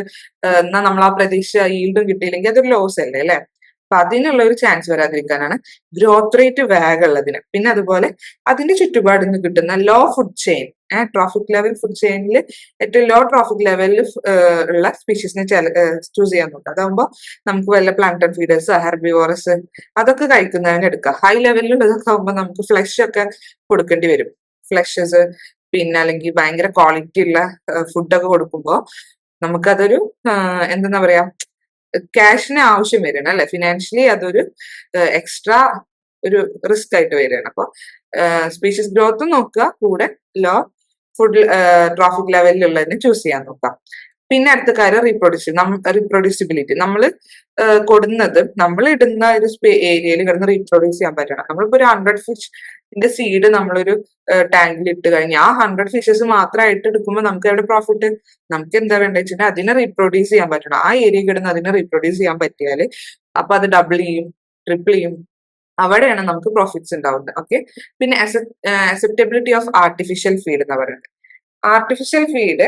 S1: എന്നാൽ നമ്മൾ ആ പ്രതീക്ഷ ഈൽഡും കിട്ടിയില്ലെങ്കിൽ അതൊരു ലോസ് അല്ലേ അല്ലെ. അപ്പൊ അതിനുള്ള ഒരു ചാൻസ് വരാതിരിക്കാനാണ് ഗ്രോത്ത് റേറ്റ് വേഗമുള്ളതിന്. പിന്നെ അതുപോലെ അതിന്റെ ചുറ്റുപാടിൽ നിന്ന് കിട്ടുന്ന low food chain, trophic level food ചെയിനിൽ ഏറ്റവും ലോ ട്രോഫിക് ലെവലിൽ ഉള്ള സ്പീഷീസിനെ ചൂസ് ചെയ്യാൻ നോക്കുക. അതാകുമ്പോൾ നമുക്ക് വല്ല പ്ലാന്റൺ ഫീഡേഴ്സ്, ഹെർബിവോറസ് അതൊക്കെ കഴിക്കുന്നതിന് എടുക്കാം. ഹൈ ലെവലിലുള്ളതൊക്കെ ആകുമ്പോൾ നമുക്ക് ഫ്ലഷ് ഒക്കെ കൊടുക്കേണ്ടി വരും. ഫ്ലഷസ് പിന്നെ അല്ലെങ്കിൽ ഭയങ്കര ക്വാളിറ്റി ഉള്ള ഫുഡൊക്കെ കൊടുക്കുമ്പോൾ നമുക്കതൊരു എന്താ പറയാ ക്യാഷിന് ആവശ്യം വരികയാണ് അല്ലെ. ഫിനാൻഷ്യലി അതൊരു എക്സ്ട്രാ ഒരു റിസ്ക് ആയിട്ട് വരികയാണ്. അപ്പോൾ സ്പീഷീസ് ഗ്രോത്ത് നോക്കുക, കൂടെ ലോ ഫുഡ് ട്രോഫിക് ലെവലിലുള്ളതിനെ ചൂസ് ചെയ്യാൻ നോക്കാം. പിന്നെ അടുത്ത കാര്യം റീപ്രൊഡ്യൂസിബിലിറ്റി. നമ്മൾ കൊടുക്കുന്നത് നമ്മൾ ഇടുന്ന ഒരു ഏരിയയിൽ കിടന്ന് റീപ്രൊഡ്യൂസ് ചെയ്യാൻ പറ്റണം. നമ്മളിപ്പോ ഒരു 100 ഫിഷിന്റെ സീഡ് നമ്മളൊരു ടാങ്കിൽ ഇട്ട് കഴിഞ്ഞാൽ ആ 100 ഫിഷസ് മാത്രമായിട്ട് എടുക്കുമ്പോൾ നമുക്ക് എവിടെ പ്രോഫിറ്റ്? നമുക്ക് എന്താ വേണ്ടത് വെച്ചിട്ടുണ്ടെങ്കിൽ അതിനെ റീപ്രൊഡ്യൂസ് ചെയ്യാൻ പറ്റണം. ആ ഏരിയ കിടന്ന് അതിനെ റീപ്രൊഡ്യൂസ് ചെയ്യാൻ പറ്റിയാല് അപ്പൊ അത് ഡബിൾ ചെയ്യും, ട്രിപ്പിൾ ചെയ്യും, അവിടെയാണ് നമുക്ക് പ്രോഫിറ്റ്സ് ഉണ്ടാവുന്നത്. ഓക്കെ, പിന്നെ അക്സെപ്റ്റബിലിറ്റി ഓഫ് ആർട്ടിഫിഷ്യൽ ഫീഡ് എന്ന് പറയുന്നത്. ആർട്ടിഫിഷ്യൽ ഫീഡ്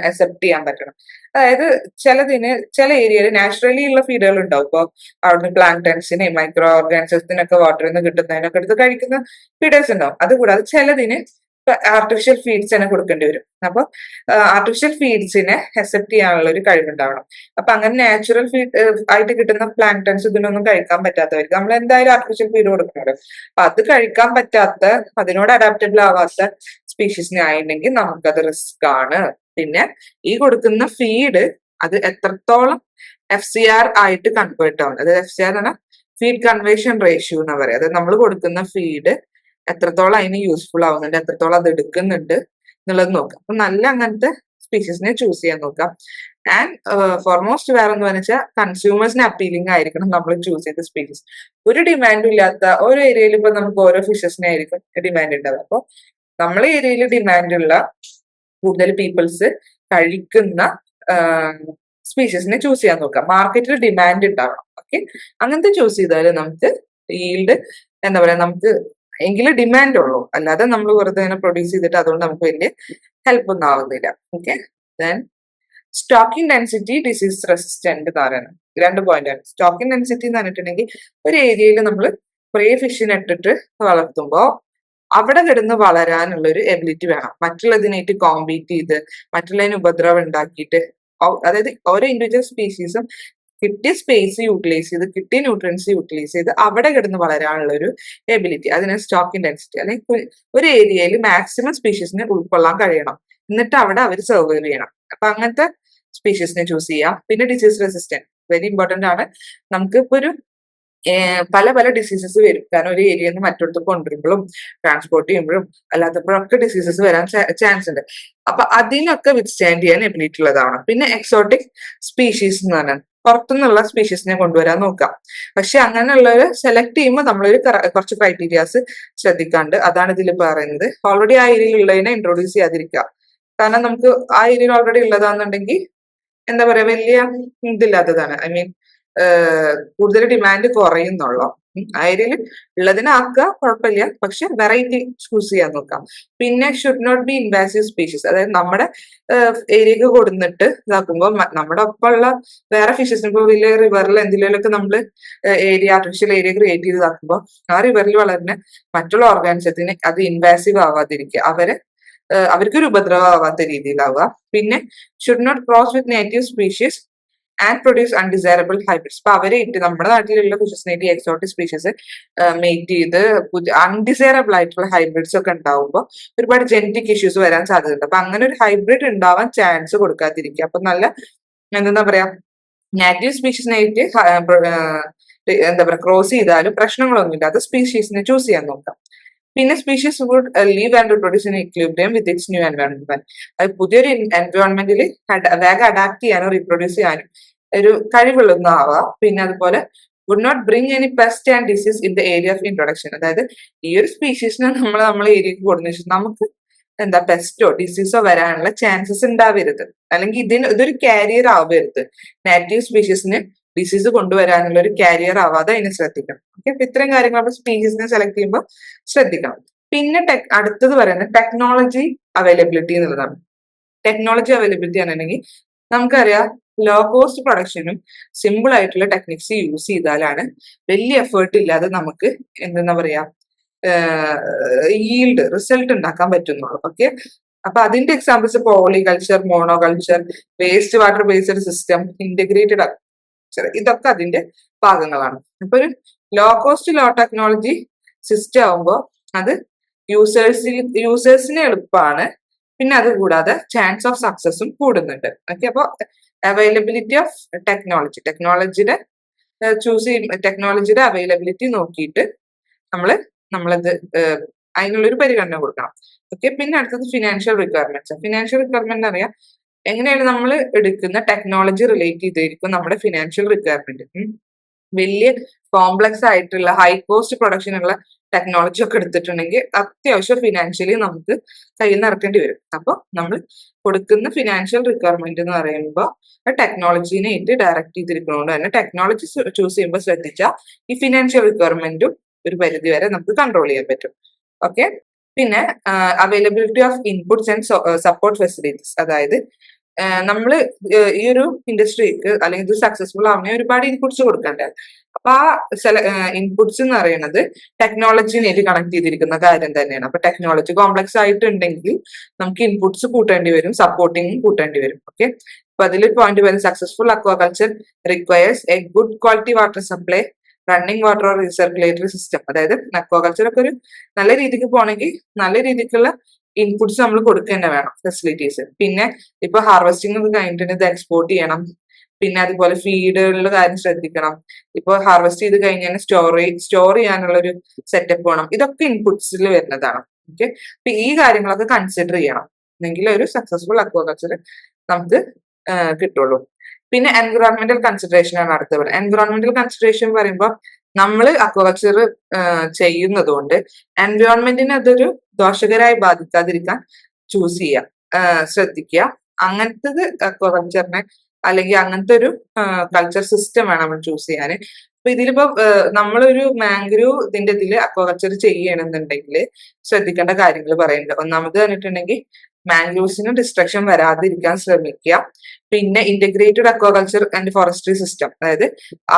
S1: അക്സെപ്റ്റ് ചെയ്യാൻ പറ്റണം. അതായത് ചില ഏരിയയിൽ നാച്ചുറലി ഉള്ള ഫീഡുകൾ ഉണ്ടാവും. ഇപ്പോൾ അവിടുന്ന് പ്ലാന്റൻസിനെ മൈക്രോ ഓർഗാനിസത്തിനൊക്കെ വാട്ടറിൽ നിന്ന് കിട്ടുന്നതിനൊക്കെ എടുത്ത് കഴിക്കുന്ന ഫീഡേഴ്സ് ഉണ്ടാവും. അതുകൂടാതെ ചിലതിന് ആർട്ടിഫിഷ്യൽ ഫീഡ്സ് തന്നെ കൊടുക്കേണ്ടി വരും. അപ്പൊ ആർട്ടിഫിഷ്യൽ ഫീഡ്സിനെ അക്സെപ്റ്റ് ചെയ്യാനുള്ള ഒരു കഴിവുണ്ടാവണം. അപ്പൊ അങ്ങനെ നാച്ചുറൽ ഫീഡ് ആയിട്ട് കിട്ടുന്ന പ്ലാന്റൻസ് ഇതിനൊന്നും കഴിക്കാൻ പറ്റാത്തവർക്ക് നമ്മൾ എന്തായാലും ആർട്ടിഫിഷ്യൽ ഫീഡ് കൊടുക്കുന്നുണ്ട്. അപ്പൊ അത് കഴിക്കാൻ പറ്റാത്ത, അതിനോട് അഡാപ്റ്റബിൾ ആവാത്ത സ്പീഷീസിനെ ആയിട്ടുണ്ടെങ്കിൽ നമുക്കത് റിസ്ക് ആണ്. പിന്നെ ഈ കൊടുക്കുന്ന ഫീഡ് അത് എത്രത്തോളം FCR ആയിട്ട് കൺവേർട്ട് ആവുന്നത്, അതായത് FCR എന്ന് പറഞ്ഞാൽ ഫീഡ് കൺവേർഷൻ റേഷ്യോ എന്ന് പറയാം. അതായത് നമ്മൾ കൊടുക്കുന്ന ഫീഡ് എത്രത്തോളം അതിന് യൂസ്ഫുൾ ആവുന്നുണ്ട്, എത്രത്തോളം അത് എടുക്കുന്നുണ്ട് എന്നുള്ളത് നോക്കാം. അപ്പൊ നല്ല അങ്ങനത്തെ സ്പീഷീസിനെ ചൂസ് ചെയ്യാൻ നോക്കാം. ആൻഡ് ഫോർമോസ്റ്റ് വേറെ എന്ന് വെച്ചാൽ കൺസ്യൂമേഴ്സിന് അപ്പീലിംഗ് ആയിരിക്കണം നമ്മൾ ചൂസ് ചെയ്ത സ്പീഷീസ്. ഒരു ഡിമാൻഡും ഇല്ലാത്ത ഓരോ ഏരിയയിൽ ഇപ്പൊ നമുക്ക് ഓരോ ഫിഷസിനെ ആയിരിക്കും ഡിമാൻഡ് ഉണ്ടാവുക. അപ്പോൾ നമ്മളെ ഏരിയയിൽ ഡിമാൻഡുള്ള കൂടുതൽ പീപ്പിൾസ് കഴിക്കുന്ന സ്പീഷീസിനെ ചൂസ് ചെയ്യാൻ നോക്കാം. മാർക്കറ്റിൽ ഡിമാൻഡ് ഉണ്ടാവണം. ഓക്കെ, അങ്ങനത്തെ ചൂസ് ചെയ്താൽ നമുക്ക് ഈൽഡ് എന്താ പറയാ നമുക്ക് എങ്കിലും ഡിമാൻഡ് ഉള്ളൂ. അല്ലാതെ നമ്മൾ വെറുതെ തന്നെ പ്രൊഡ്യൂസ് ചെയ്തിട്ട് അതുകൊണ്ട് നമുക്ക് വലിയ ഹെൽപ്പ് ഒന്നും ആവുന്നില്ല. Okay, then stocking density, disease resistant എന്ന് പറയുന്നത് 2 പോയിന്റാണ്. സ്റ്റോക്കിംഗ് ഡെൻസിറ്റി എന്ന് പറഞ്ഞിട്ടുണ്ടെങ്കിൽ ഒരു ഏരിയയിൽ നമ്മൾ കുറേ ഫിഷിനെ ഇട്ടിട്ട് വളർത്തുമ്പോൾ അവിടെ കിടന്ന് വളരാനുള്ള ഒരു എബിലിറ്റി വേണം. മറ്റുള്ളതിനായിട്ട് കോമ്പീറ്റ് ചെയ്ത് മറ്റുള്ളതിന് ഉപദ്രവം ഉണ്ടാക്കിയിട്ട്, അതായത് ഓരോ ഇൻഡിവിജ്വൽ സ്പീഷീസും കിട്ടിയ സ്പേസ് യൂട്ടിലൈസ് ചെയ്ത് കിട്ടിയ ന്യൂട്രിയൻസ് യൂട്ടിലൈസ് ചെയ്ത് അവിടെ കിടന്ന് വളരാനുള്ള ഒരു എബിലിറ്റി, അതിന് സ്റ്റോക്കിംഗ് ഡെൻസിറ്റി. അല്ലെങ്കിൽ ഒരു ഏരിയയിൽ മാക്സിമം സ്പീഷീസിനെ ഉൾക്കൊള്ളാൻ കഴിയണം, എന്നിട്ട് അവിടെ അവർ സർവൈവ് ചെയ്യണം. അപ്പൊ അങ്ങനത്തെ സ്പീഷീസിനെ ചൂസ് ചെയ്യാം. പിന്നെ ഡിസീസ് റെസിസ്റ്റന്റ്, വെരി ഇമ്പോർട്ടന്റ് ആണ്. നമുക്ക് ഇപ്പൊ ഒരു പല പല ഡിസീസസ് വരും. കാരണം ഒരു ഏരിയയിൽ നിന്ന് മറ്റൊടത്ത് കൊണ്ടുവരുമ്പോഴും ട്രാൻസ്പോർട്ട് ചെയ്യുമ്പോഴും അല്ലാത്തപ്പോഴൊക്കെ ഡിസീസസ് വരാൻ ചാൻസ് ഉണ്ട്. അപ്പൊ അതിനൊക്കെ വിത്ത്സ്റ്റാൻഡ് ചെയ്യാൻ എബിലിറ്റി ഉള്ളതാണ്. പിന്നെ എക്സോട്ടിക് സ്പീഷീസ് എന്ന് പറഞ്ഞാൽ പുറത്തുനിന്നുള്ള സ്പീഷീസിനെ കൊണ്ടുവരാൻ നോക്കാം. പക്ഷെ അങ്ങനെയുള്ളവര് സെലക്ട് ചെയ്യുമ്പോൾ നമ്മളൊരു കുറച്ച് ക്രൈറ്റീരിയാസ് ശ്രദ്ധിക്കാണ്ട്. അതാണ് ഇതിൽ പറയുന്നത്. ഓൾറെഡി ആ ഏരിയയിൽ ഉള്ളതിനെ ഇൻട്രൊഡ്യൂസ് ചെയ്യാതിരിക്കുക. കാരണം നമുക്ക് ആ ഏരിയയിൽ ഓൾറെഡി ഉള്ളതാണെന്നുണ്ടെങ്കിൽ എന്താ പറയാ, വലിയ ഇതില്ലാത്തതാണ്. ഐ മീൻ കൂടുതൽ ഡിമാൻഡ് കുറയുന്നുള്ളൂ. ആ ഏരിയയിൽ ഉള്ളതിനാക്കുക, കുഴപ്പമില്ല. പക്ഷെ വെറൈറ്റി ചൂസ് ചെയ്യാൻ നോക്കാം. പിന്നെ should not be invasive species. അതായത് നമ്മുടെ ഏരിയക്ക് കൊടുത്തിട്ട് ഇതാക്കുമ്പോൾ നമ്മുടെ ഒപ്പമുള്ള വേറെ ഫിഷസിന്, ഇപ്പോൾ വലിയ റിവറിൽ എന്തെങ്കിലുമൊക്കെ നമ്മൾ ആർട്ടിഫിഷ്യൽ ഏരിയ ക്രിയേറ്റ് ചെയ്ത് ഇതാക്കുമ്പോൾ ആ റിവറിൽ വളരുന്ന മറ്റുള്ള ഓർഗാനിസത്തിന് അത് ഇൻവാസീവ് ആവാതിരിക്കുക, അവർക്കൊരു ഉപദ്രവമാവാത്ത രീതിയിലാവുക. പിന്നെ should not cross with native species and produce undesirable hybrids. അപ്പൊ അവരെ ഇട്ട് നമ്മുടെ നാട്ടിലുള്ള ഫിഷസിനായിട്ട് എക്സോട്ടിക് സ്പീഷീസ് മേറ്റ് ചെയ്ത് അൺഡിസൈറബിൾ ആയിട്ടുള്ള ഹൈബ്രിഡ്സ് ഒക്കെ ഉണ്ടാവുമ്പോൾ ഒരുപാട് ജനറ്റിക് ഇഷ്യൂസ് വരാൻ സാധ്യതയുണ്ട്. അപ്പൊ അങ്ങനെ ഒരു ഹൈബ്രിഡ് ഉണ്ടാവാൻ ചാൻസ് കൊടുക്കാതിരിക്കുക. അപ്പൊ നല്ല എന്താ പറയാ, നാറ്റീവ് സ്പീഷീസിനായിട്ട് എന്താ പറയാ ക്രോസ് ചെയ്താലും പ്രശ്നങ്ങളൊന്നും ഇല്ലാത്ത സ്പീഷീസിനെ ചൂസ് ചെയ്യാൻ നോക്കാം. പിന്നെ species would live and reproduce in equilibrium with its new environment. അത് പുതിയൊരു എൻവയോൺമെന്റിൽ വേഗം അഡാപ്റ്റ് ചെയ്യാനും റീപ്രൊഡ്യൂസ് ചെയ്യാനും ഒരു കഴിവുള്ളതാവാം. പിന്നെ അതുപോലെ would not bring any pest and disease in the area of introduction. അതായത് ഈ ഒരു സ്പീഷീസിനെ നമ്മളെ ഏരിയക്ക് കൊടുക്കുന്ന നമുക്ക് എന്താ പെസ്റ്റോ ഡിസീസോ വരാനുള്ള ചാൻസസ് ഉണ്ടാവരുത്. അല്ലെങ്കിൽ ഇതൊരു കാരിയർ ആവരുത്. നാറ്റീവ് സ്പീഷീസിന് ഡിസീസ് കൊണ്ടുവരാനുള്ള ഒരു കാരിയർ ആവാതെ അതിനെ ശ്രദ്ധിക്കണം. ഓക്കെ, അപ്പൊ ഇത്രയും കാര്യങ്ങൾ നമ്മൾ സ്പീഷീസിനെ സെലക്ട് ചെയ്യുമ്പോൾ ശ്രദ്ധിക്കണം. പിന്നെ അടുത്തത് പറയുന്നത് ടെക്നോളജി അവൈലബിലിറ്റി എന്നുള്ളതാണ്. ടെക്നോളജി അവൈലബിലിറ്റി ആണെന്നുണ്ടെങ്കിൽ നമുക്കറിയാം, ലോ കോസ്റ്റ് പ്രൊഡക്ഷനും സിമ്പിൾ ആയിട്ടുള്ള ടെക്നിക്സ് യൂസ് ചെയ്താലാണ് വലിയ എഫേർട്ട് ഇല്ലാതെ നമുക്ക് എന്താ പറയാ ഈൽഡ് റിസൾട്ട് ഉണ്ടാക്കാൻ പറ്റുന്നുള്ളൂ. ഓക്കെ, അപ്പൊ അതിന്റെ examples polyculture, monoculture, waste water based system, integrated ഇതൊക്കെ അതിന്റെ ഭാഗങ്ങളാണ്. അപ്പൊ ഒരു low cost low technology system ആവുമ്പോൾ അത് യൂസേഴ്സിന് എളുപ്പമാണ്. പിന്നെ അത് കൂടാതെ ചാൻസ് ഓഫ് സക്സസും കൂടുന്നുണ്ട്. ഓക്കെ, അപ്പോൾ അവൈലബിലിറ്റി ഓഫ് ടെക്നോളജിയുടെ ടെക്നോളജിയുടെ അവൈലബിലിറ്റി നോക്കിയിട്ട് നമ്മളത് അതിനുള്ളൊരു പരിഗണന കൊടുക്കണം. ഓക്കെ, പിന്നെ അടുത്തത് ഫിനാൻഷ്യൽ റിക്വയർമെന്റ്സ്. ഫിനാൻഷ്യൽ റിക്വയർമെന്റ് അറിയാം എങ്ങനെയാണ് നമ്മൾ എടുക്കുന്ന ടെക്നോളജി റിലേറ്റ് ചെയ്തിരിക്കും നമ്മുടെ ഫിനാൻഷ്യൽ റിക്വയർമെന്റ്. വലിയ കോംപ്ലക്സ് ആയിട്ടുള്ള ഹൈ കോസ്റ്റ് പ്രൊഡക്ഷൻ ഉള്ള ടെക്നോളജി ഒക്കെ എടുത്തിട്ടുണ്ടെങ്കിൽ അത്യാവശ്യം ഫിനാൻഷ്യലി നമുക്ക് കയ്യിൽ നിന്ന് ഇറക്കേണ്ടി വരും. അപ്പോൾ നമ്മൾ കൊടുക്കുന്ന ഫിനാൻഷ്യൽ റിക്വയർമെന്റ് എന്ന് പറയുമ്പോൾ ടെക്നോളജീനായിട്ട് ഡയറക്റ്റ് ചെയ്തിരിക്കുന്നതുകൊണ്ട് തന്നെ ടെക്നോളജി ചൂസ് ചെയ്യുമ്പോൾ ശ്രദ്ധിച്ചാൽ ഈ ഫിനാൻഷ്യൽ റിക്വയർമെന്റും ഒരു പരിധി വരെ നമുക്ക് കൺട്രോൾ ചെയ്യാൻ പറ്റും. ഓക്കെ, പിന്നെ availability of inputs and support facilities. അതായത് നമ്മൾ ഈ ഒരു ഇൻഡസ്ട്രിക്ക് അല്ലെങ്കിൽ ഇത് സക്സസ്ഫുൾ ആവണേ ഒരുപാട് ഇൻപുട്സ് കൊടുക്കണ്ടേ. അപ്പൊ ആ ഇൻപുട്സ് എന്ന് പറയുന്നത് ടെക്നോളജിനായിട്ട് കണക്ട് ചെയ്തിരിക്കുന്ന കാര്യം തന്നെയാണ്. അപ്പൊ ടെക്നോളജി കോംപ്ലക്സ് ആയിട്ടുണ്ടെങ്കിൽ നമുക്ക് ഇൻപുട്സ് കൂട്ടേണ്ടി വരും, സപ്പോർട്ടിങ്ങും കൂട്ടേണ്ടി വരും. ഓക്കെ, അപ്പൊ അതിൽ പോയിന്റ് വരും successful aquaculture requires A good quality water supply, running water or recirculatory system. അതായത് അക്വാകൾച്ചർ ഒക്കെ ഒരു നല്ല രീതിക്ക് പോകണമെങ്കിൽ നല്ല രീതിക്കുള്ള ഇൻപുട്സ് നമ്മൾ കൊടുക്കുക തന്നെ വേണം, ഫെസിലിറ്റീസ്. പിന്നെ ഇപ്പൊ ഹാർവെസ്റ്റിംഗ് ഒക്കെ കഴിഞ്ഞിട്ട് ഇത് എക്സ്പോർട്ട് ചെയ്യണം. പിന്നെ അതുപോലെ ഫീഡുകളുടെ കാര്യം ശ്രദ്ധിക്കണം. ഇപ്പൊ ഹാർവെസ്റ്റ് ചെയ്ത് കഴിഞ്ഞാൽ സ്റ്റോർ ചെയ്യാനുള്ള ഒരു സെറ്റപ്പ് വേണം. ഇതൊക്കെ ഇൻപുട്സിൽ വരുന്നതാണ്. ഓക്കെ, അപ്പൊ ഈ കാര്യങ്ങളൊക്കെ കൺസിഡർ ചെയ്യണം, എന്നെങ്കിൽ ഒരു സക്സസ്ഫുൾ അക്വാകൾച്ചർ നമുക്ക് കിട്ടുള്ളൂ. പിന്നെ എൻവിറോൺമെന്റൽ കൺസിഡറേഷൻ ആണ് അടുത്തത്. എൻവിറോൺമെന്റൽ കൺസിഡറേഷൻ പറയുമ്പോൾ നമ്മൾ അക്വാകൾച്ചർ ചെയ്യുന്നത് കൊണ്ട് എൻവിറോൺമെന്റിനെ അതൊരു ദോഷകരമായി ബാധിക്കാതിരിക്കാൻ ചൂസ് ചെയ്യാം, ശ്രദ്ധിക്കുക. അങ്ങനത്തത് അക്വാകൾച്ചറിനെ അല്ലെങ്കിൽ അങ്ങനത്തെ ഒരു കൾച്ചർ സിസ്റ്റം വേണം നമ്മൾ ചൂസ് ചെയ്യാൻ. അപ്പൊ ഇതിലിപ്പോ നമ്മളൊരു മാംഗ്രൂവ് ഇതിൽ അക്വാകൾച്ചർ ചെയ്യണമെന്നുണ്ടെങ്കിൽ ശ്രദ്ധിക്കേണ്ട കാര്യങ്ങൾ പറയുന്നുണ്ട്. ഒന്നാമത് പറഞ്ഞിട്ടുണ്ടെങ്കിൽ മാംഗ്രൂവ്സിന് ഡിസ്ട്രക്ഷൻ വരാതിരിക്കാൻ ശ്രമിക്കുക. പിന്നെ integrated aquaculture and forestry system, അതായത്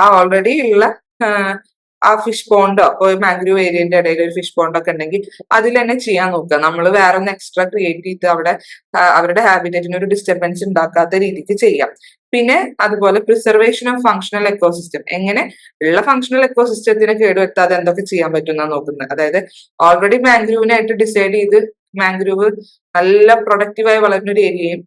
S1: ആ ഓൾറെഡി ഉള്ള ആ ഫിഷ് പോണ്ടോ മാംഗ്രൂവ് ഏരിയന്റെ ഇടയിൽ ഒരു ഫിഷ് പോണ്ടോ ഒക്കെ ഉണ്ടെങ്കിൽ അതിൽ തന്നെ ചെയ്യാൻ നോക്കുക. നമ്മൾ വേറെ ഒന്ന് എക്സ്ട്രാ ക്രിയേറ്റ് ചെയ്ത് അവിടെ അവരുടെ ഹാബിറ്ററ്റിന് ഒരു ഡിസ്റ്റർബൻസ് ഉണ്ടാക്കാത്ത രീതിക്ക് ചെയ്യാം. പിന്നെ അതുപോലെ പ്രിസർവേഷൻ ഓഫ് ഫങ്ഷണൽ എക്കോസിസ്റ്റം, എങ്ങനെ ഉള്ള ഫങ്ഷണൽ എക്കോസിസ്റ്റത്തിനെ കേടുവരുത്താതെ എന്തൊക്കെ ചെയ്യാൻ പറ്റുന്ന നോക്കുന്നത്. അതായത് ഓൾറെഡി മാംഗ്രൂവിനായിട്ട് ഡിസൈഡ് ചെയ്ത് മാംഗ്രൂവ് നല്ല പ്രൊഡക്റ്റീവായി വളരുന്ന ഒരു ഏരിയയും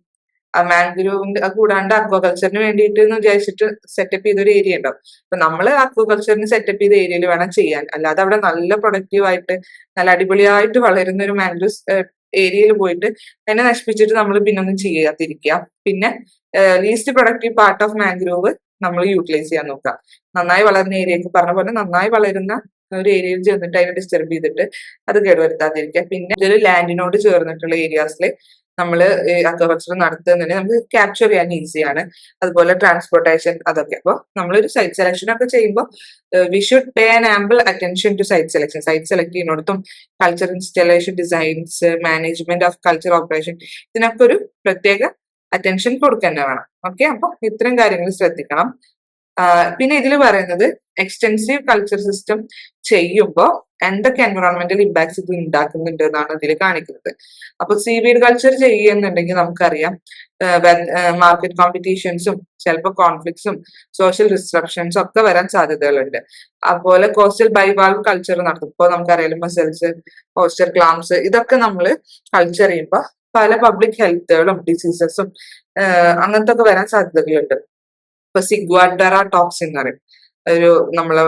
S1: മാംഗ്രോവിന്റെ കൂടാണ്ട് അക്വാകൾച്ചറിന് വേണ്ടിയിട്ട് എന്ന് വിചാരിച്ചിട്ട് സെറ്റപ്പ് ചെയ്തൊരു ഏരിയ ഉണ്ടാവും. അപ്പൊ നമ്മൾ അക്വാകൾച്ചറിന് സെറ്റപ്പ് ചെയ്ത ഏരിയയിൽ വേണം ചെയ്യാൻ. അല്ലാതെ അവിടെ നല്ല പ്രൊഡക്റ്റീവ് ആയിട്ട് നല്ല അടിപൊളിയായിട്ട് വളരുന്ന ഒരു മാംഗ്രോസ് ഏരിയയിൽ പോയിട്ട് അതിനെ നശിപ്പിച്ചിട്ട് നമ്മൾ പിന്നെ ഒന്നും ചെയ്യാതിരിക്കുക. പിന്നെ least productive part of mangrove നമ്മൾ യൂട്ടിലൈസ് ചെയ്യാൻ നോക്കുക. നന്നായി വളരുന്ന ഏരിയക്ക് പറഞ്ഞ പോലെ നന്നായി വളരുന്ന ഒരു ഏരിയയിൽ ചെന്നിട്ട് അതിനെ ഡിസ്റ്റർബ് ചെയ്തിട്ട് അത് കേടുവരുത്താതിരിക്കുക. പിന്നെ ഇതിൽ ലാൻഡിനോട് ചേർന്നിട്ടുള്ള ഏരിയാസിൽ നമ്മൾ അക്വാകൾച്ചർ നടത്തുന്നുണ്ടെങ്കിൽ നമുക്ക് ക്യാപ്ചർ ചെയ്യാൻ ഈസിയാണ്. അതുപോലെ ട്രാൻസ്പോർട്ടേഷൻ അതൊക്കെ. അപ്പോൾ നമ്മളൊരു സൈറ്റ് സെലക്ഷൻ ഒക്കെ ചെയ്യുമ്പോൾ we should pay an ample attention to site selection. Site select ചെയ്യുന്നിടത്തും culture installation designs, management of culture operation, ഇതിനൊക്കെ ഒരു പ്രത്യേക അറ്റൻഷൻ കൊടുക്കുക വേണം. ഓക്കെ, അപ്പൊ ഇത്തരം കാര്യങ്ങൾ ശ്രദ്ധിക്കണം. പിന്നെ ഇതിൽ പറയുന്നത് എക്സ്റ്റെൻസീവ് കൾച്ചർ സിസ്റ്റം ചെയ്യുമ്പോൾ എന്തൊക്കെ എൻവറോൺമെന്റൽ ഇമ്പാക്ട്സ് ഇത് ഉണ്ടാക്കുന്നുണ്ട് എന്നാണ് ഇതിൽ കാണിക്കുന്നത്. അപ്പൊ സീവീഡ് കൾച്ചർ ചെയ്യുന്നുണ്ടെങ്കിൽ നമുക്കറിയാം മാർക്കറ്റ് കോമ്പറ്റീഷൻസും ചിലപ്പോൾ കോൺഫ്ലിക്ട്സും സോഷ്യൽ ഡിസ്ട്രപ്ഷൻസും ഒക്കെ വരാൻ സാധ്യതകളുണ്ട്. അതുപോലെ കോസ്റ്റൽ ബൈവാൾവ് കൾച്ചർ നടത്തും. ഇപ്പോൾ നമുക്കറിയാം മസൽസ്, ഓസ്റ്റർ ക്ലാംസ്, ഇതൊക്കെ നമ്മൾ കൾച്ചർ ചെയ്യുമ്പോൾ പല പബ്ലിക് ഹെൽത്തുകളും ഡിസീസസും അങ്ങനത്തെ ഒക്കെ വരാൻ സാധ്യതകളുണ്ട്. ഇപ്പൊ സിഗ്വാട്ടറ ടോക്സിൻ എന്ന് പറയും. ഒരു നമ്മള്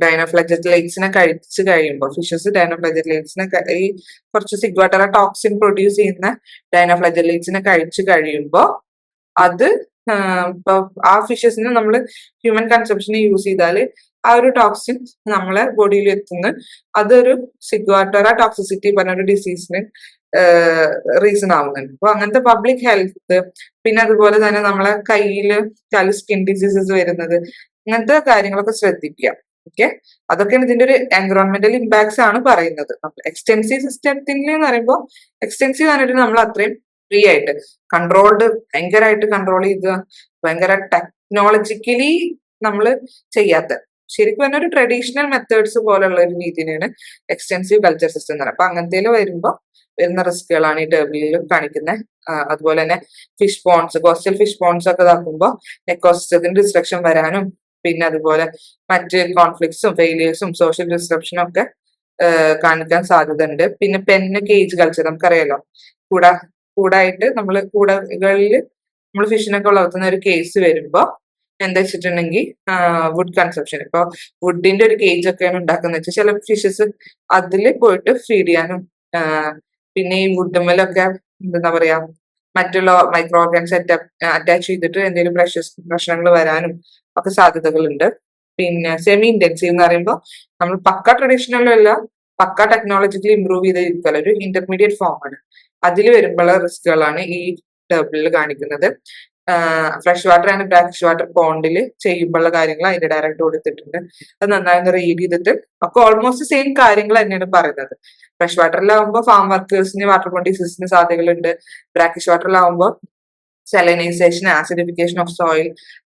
S1: ഡൈനോഫ്ലജറ്റ്ലേറ്റ്സിനെ കഴിച്ചു കഴിയുമ്പോൾ ഫിഷസ് ഡൈനോഫ്ലജറ്റ്ലേറ്റ്സിനെ ഈ കുറച്ച് സിഗ്വാട്ടറ ടോക്സിൻ പ്രൊഡ്യൂസ് ചെയ്യുന്ന ഡൈനോഫ്ലജറ്റ്ലേറ്റ്സിനെ കഴിച്ചു കഴിയുമ്പോൾ അത് ഇപ്പൊ ആ ഫിഷസിന് നമ്മൾ ഹ്യൂമൻ കൺസംഷന് യൂസ് ചെയ്താല് ആ ഒരു ടോക്സിൻ നമ്മളെ ബോഡിയിൽ എത്തുന്നു. അതൊരു സിഗ്വാട്ടറ ടോക്സിസിറ്റി പറഞ്ഞ ഒരു ഡിസീസിന് റീസൺ ആവുന്നുണ്ട്. അപ്പൊ അങ്ങനത്തെ പബ്ലിക് ഹെൽത്ത്, പിന്നെ അതുപോലെ തന്നെ നമ്മളെ കയ്യില് സ്കിൻ ഡിസീസസ് വരുന്നത്, അങ്ങനത്തെ കാര്യങ്ങളൊക്കെ ശ്രദ്ധിക്കുക. ഓക്കെ, അതൊക്കെയാണ് ഇതിന്റെ ഒരു എൻവറോൺമെന്റൽ ഇമ്പാക്ട്സ് ആണ് പറയുന്നത്. എക്സ്റ്റെൻസീവ് സിസ്റ്റത്തിൽ എന്ന് പറയുമ്പോൾ എക്സ്റ്റെൻസീവ് ആയിട്ട് നമ്മൾ അത്രയും ഫ്രീ ആയിട്ട് കൺട്രോൾഡ്, ഭയങ്കരമായിട്ട് കൺട്രോൾ ചെയ്ത് ഭയങ്കര ടെക്നോളജിക്കലി നമ്മൾ ചെയ്യാത്ത, ശരിക്കും പറഞ്ഞ ഒരു ട്രഡീഷണൽ മെത്തേഡ്സ് പോലുള്ള ഒരു രീതിയാണ് എക്സ്റ്റെൻസീവ് കൾച്ചർ സിസ്റ്റം എന്ന് പറയുന്നത്. അപ്പൊ അങ്ങനത്തേൽ വരുമ്പോൾ വരുന്ന റിസ്കുകളാണ് ഈ ടേബിളിൽ കാണിക്കുന്നത്. അതുപോലെ തന്നെ fish ponds, coastal fish ponds ഒക്കെ ഇതാക്കുമ്പോൾ എക്കോസിസ്റ്റത്തിന് ഡിസ്ട്രക്ഷൻ വരാനും, പിന്നെ അതുപോലെ മറ്റ് കോൺഫ്ലിക്ട്സും ഫെയിലിയേഴ്സും സോഷ്യൽ ഡിസ്ട്രപ്ഷനും ഒക്കെ കാണിക്കാൻ സാധ്യത ഉണ്ട്. പിന്നെ പെന്ന് കേജ് കൾച്ചർ നമുക്കറിയാലോ, കൂടായിട്ട് നമ്മൾ കൂടകളിൽ നമ്മൾ ഫിഷിനൊക്കെ വളർത്തുന്ന ഒരു കേസ് വരുമ്പോൾ എന്താ വെച്ചിട്ടുണ്ടെങ്കിൽ വുഡ് കൺസപ്ഷൻ, ഇപ്പൊ വുഡിന്റെ ഒരു കേജ് ഒക്കെയാണ് ഉണ്ടാക്കുന്നത് വെച്ചാൽ ചില ഫിഷസ് അതിൽ പോയിട്ട് ഫീഡ് ചെയ്യാനും, പിന്നെ ഈ വുഡുമ്മലൊക്കെ എന്താ പറയാ മറ്റുള്ള മൈക്രോ ഓർഗൻസ് അറ്റാച്ച് ചെയ്തിട്ട് എന്തെങ്കിലും പ്രശ്നങ്ങൾ വരാനും ഒക്കെ സാധ്യതകളുണ്ട്. പിന്നെ സെമി ഇന്റൻസീവ് എന്ന് പറയുമ്പോൾ നമ്മൾ പക്ക ട്രഡീഷണലും അല്ല പക്ക ടെക്നോളജിക്കലി ഇംപ്രൂവ് ചെയ്തിരിക്കല, ഒരു ഇന്റർമീഡിയറ്റ് ഫോം ആണ്. അതിൽ വരുമ്പോഴുള്ള റിസ്കുകളാണ് ഈ ടേബിളിൽ കാണിക്കുന്നത്. ഫ്രഷ് വാട്ടർ ആൻഡ് ബ്രാക്ക് വാട്ടർ പോണ്ടിൽ ചെയ്യുമ്പോഴുള്ള കാര്യങ്ങൾ അതിന്റെ ഡയറക്റ്റ് കൊടുത്തിട്ടുണ്ട്. അത് നന്നായി ഒന്ന് റീഡ് ചെയ്തിട്ട് ഒക്കെ ഓൾമോസ്റ്റ് സെയിം കാര്യങ്ങൾ തന്നെയാണ് പറയുന്നത്. ഫ്രഷ് വാട്ടറിലാവുമ്പോൾ ഫാം വർക്കേഴ്സിന് വാട്ടർ ബോൺ ഡിസീസിന് സാധ്യതകളുണ്ട്. ബ്രാക്കിഷ് വാട്ടറിലാവുമ്പോൾ സെലനൈസേഷൻ, ആസിഡിഫിക്കേഷൻ ഓഫ് സോയിൽ,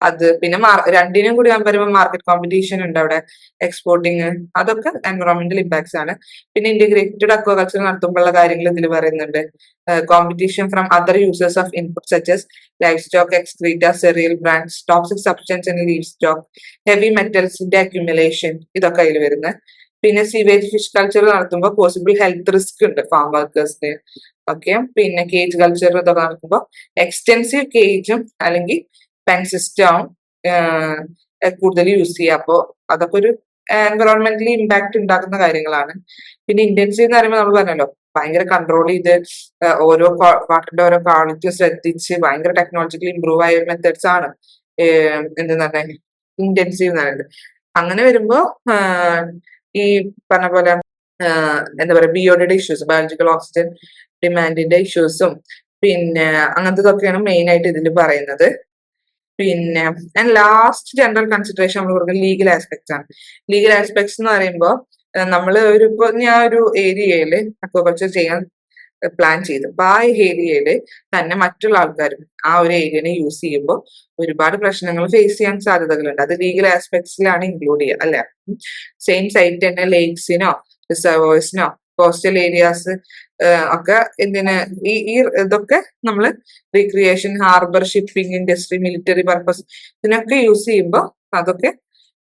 S1: അത് പിന്നെ രണ്ടിനും കൂടി വരുമ്പോൾ മാർക്കറ്റ് കോമ്പറ്റീഷൻ ഉണ്ട് അവിടെ, എക്സ്പോർട്ടിങ്, അതൊക്കെ എൻവറോൺമെന്റൽ ഇമ്പാക്ട്സ് ആണ്. പിന്നെ ഇന്റഗ്രേറ്റഡ് അക്വാകൾച്ചർ നടത്തുമ്പോഴുള്ള കാര്യങ്ങൾ ഇതിൽ പറയുന്നുണ്ട്. Competition from other users of input such as livestock, excreta, cereal brands, toxic substance in livestock, heavy മെറ്റൽസിന്റെ അക്യുമുലേഷൻ, ഇതൊക്കെ അതിൽ വരുന്നത്. പിന്നെ സീവേജ് ഫിഷ് കൾച്ചർ നടത്തുമ്പോൾ പോസിബിൾ ഹെൽത്ത് റിസ്ക് ഉണ്ട് ഫാം വർക്കേഴ്സിന്. ഓക്കെ, പിന്നെ കേജ് കൾച്ചർ ഇതൊക്കെ നടത്തുമ്പോൾ എക്സ്റ്റെൻസീവ് കേജും അല്ലെങ്കിൽ പെൻ സിസ്റ്റവും കൂടുതൽ യൂസ് ചെയ്യുക. അപ്പോൾ അതൊക്കെ ഒരു എൻവറോൺമെന്റലി ഇമ്പാക്ട് ഉണ്ടാക്കുന്ന കാര്യങ്ങളാണ്. പിന്നെ ഇന്റൻസീവ് എന്ന് പറയുമ്പോൾ നമ്മൾ പറഞ്ഞല്ലോ ഭയങ്കര കൺട്രോൾ ചെയ്ത് ഓരോ വാട്ടറിന്റെ ഓരോ ക്വാളിറ്റി ശ്രദ്ധിച്ച് ഭയങ്കര ടെക്നോളജിക്കലി ഇംപ്രൂവ് ആയ മെത്തേഡ്സ് ആണ് എന്തെന്ന് പറഞ്ഞാൽ ഇന്റൻസീവ് എന്ന് പറയുന്നത്. അങ്ങനെ വരുമ്പോ ഈ പറഞ്ഞ പോലെ എന്താ പറയാ ബിയോഡിയുടെ ഇഷ്യൂസ്, ബയോളജിക്കൽ ഓക്സിജൻ ഡിമാൻഡിന്റെ ഇഷ്യൂസും പിന്നെ അങ്ങനത്തതൊക്കെയാണ് മെയിൻ ആയിട്ട് ഇതിൽ പറയുന്നത്. പിന്നെ ലാസ്റ്റ് ജനറൽ കൺസിഡറേഷൻ നമ്മൾ കൊടുക്കുന്നത് ലീഗൽ ആസ്പെക്ട്സ് ആണ്. ലീഗൽ ആസ്പെക്ട്സ് എന്ന് പറയുമ്പോൾ നമ്മൾ ഇപ്പൊ ഞാൻ ഒരു ഏരിയയിൽ അക്വാകൾച്ചർ ചെയ്യാൻ പ്ലാൻ ചെയ്തു. അപ്പൊ ആ ഏരിയയില് തന്നെ മറ്റുള്ള ആൾക്കാരും ആ ഒരു ഏരിയനെ യൂസ് ചെയ്യുമ്പോൾ ഒരുപാട് പ്രശ്നങ്ങൾ ഫേസ് ചെയ്യാൻ സാധ്യതകളുണ്ട്. അത് ലീഗൽ ആസ്പെക്ട്സിലാണ് ഇൻക്ലൂഡ് ചെയ്യുക അല്ലെ. സെയിം സൈറ്റ് തന്നെ ലേക്സിനോ റിസർവേഴ്സിനോ കോസ്റ്റൽ ഏരിയാസ് ഒക്കെ എന്തിന് ഈ ഇതൊക്കെ നമ്മൾ recreation, harbour, shipping industry, military purpose ഇതിനൊക്കെ യൂസ് ചെയ്യുമ്പോൾ അതൊക്കെ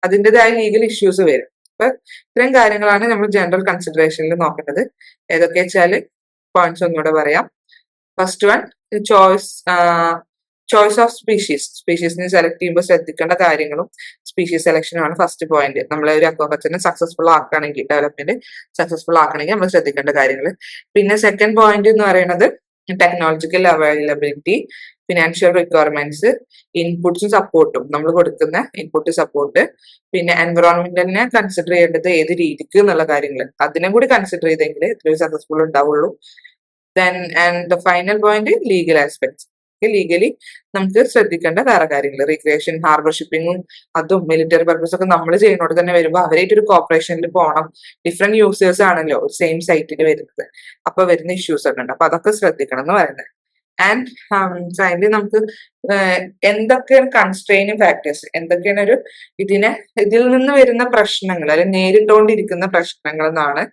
S1: അതിൻ്റെതായ ലീഗൽ ഇഷ്യൂസ് വരും. അപ്പൊ ഇത്രയും കാര്യങ്ങളാണ് നമ്മൾ ജനറൽ കൺസിഡറേഷനിൽ നോക്കേണ്ടത്. ഏതൊക്കെ വെച്ചാല് പോയിന്റ്സ് ഒന്നുകൂടെ പറയാം. ഫസ്റ്റ് വൺ, ചോയ്സ് ഓഫ് സ്പീഷീസിനെ സെലക്ട് ചെയ്യുമ്പോൾ ശ്രദ്ധിക്കേണ്ട കാര്യങ്ങളും സ്പീഷീസ് സെലക്ഷനുമാണ് ഫസ്റ്റ് പോയിന്റ്. നമ്മൾ ഒരു അക്വാകൾച്ചറിനെ സക്സസ്ഫുൾ ആക്കണമെങ്കിൽ, ഡെവലപ്മെന്റ് സക്സസ്ഫുൾ ആക്കണമെങ്കിൽ നമ്മൾ ശ്രദ്ധിക്കേണ്ട കാര്യങ്ങൾ. പിന്നെ സെക്കൻഡ് പോയിന്റ് എന്ന് പറയുന്നത് ടെക്നോളജിക്കൽ അവൈലബിലിറ്റി, ഫിനാൻഷ്യൽ റിക്വയർമെന്റ്സ്, ഇൻപുട്സും സപ്പോർട്ടും, നമ്മൾ കൊടുക്കുന്ന ഇൻപുട്ട് സപ്പോർട്ട്, പിന്നെ എൻവറോൺമെന്റലിനെ കൺസിഡർ ചെയ്യേണ്ടത് ഏത് രീതിക്ക് എന്നുള്ള കാര്യങ്ങൾ, അതിനെ കൂടി കൺസിഡർ ചെയ്തെങ്കിൽ ഇത്രയും സക്സസ്ഫുൾ ഉണ്ടാവുള്ളൂ. Then and the final point legal aspects. Legally നമുക്ക് ശ്രദ്ധിക്കേണ്ട വേറെ കാര്യങ്ങൾ, റീക്രിയേഷൻ, ഹാർബർ ഷിപ്പിങ്ങും അതും മിലിറ്ററി പർപ്പസ് ഒക്കെ നമ്മൾ ചെയ്യുന്നോട് തന്നെ വരുമ്പോൾ അവരായിട്ട് ഒരു കോപ്പറേഷനിൽ പോകണം. ഡിഫറെന്റ് യൂസേഴ്സ് ആണല്ലോ സെയിം സൈറ്റിൽ വരുന്നത്, അപ്പൊ വരുന്ന ഇഷ്യൂസ് ഒക്കെ ഉണ്ട്. അപ്പൊ അതൊക്കെ ശ്രദ്ധിക്കണം എന്ന് പറയുന്നത്. ആൻഡ് ഫൈനലി നമുക്ക് എന്തൊക്കെയാണ് കൺസ്ട്രെയിനിങ് ഫാക്ടേഴ്സ്, എന്തൊക്കെയാണ് ഇതിൽ നിന്ന് വരുന്ന പ്രശ്നങ്ങൾ അല്ലെങ്കിൽ നേരിട്ടുകൊണ്ടിരിക്കുന്ന പ്രശ്നങ്ങൾ എന്നാണ്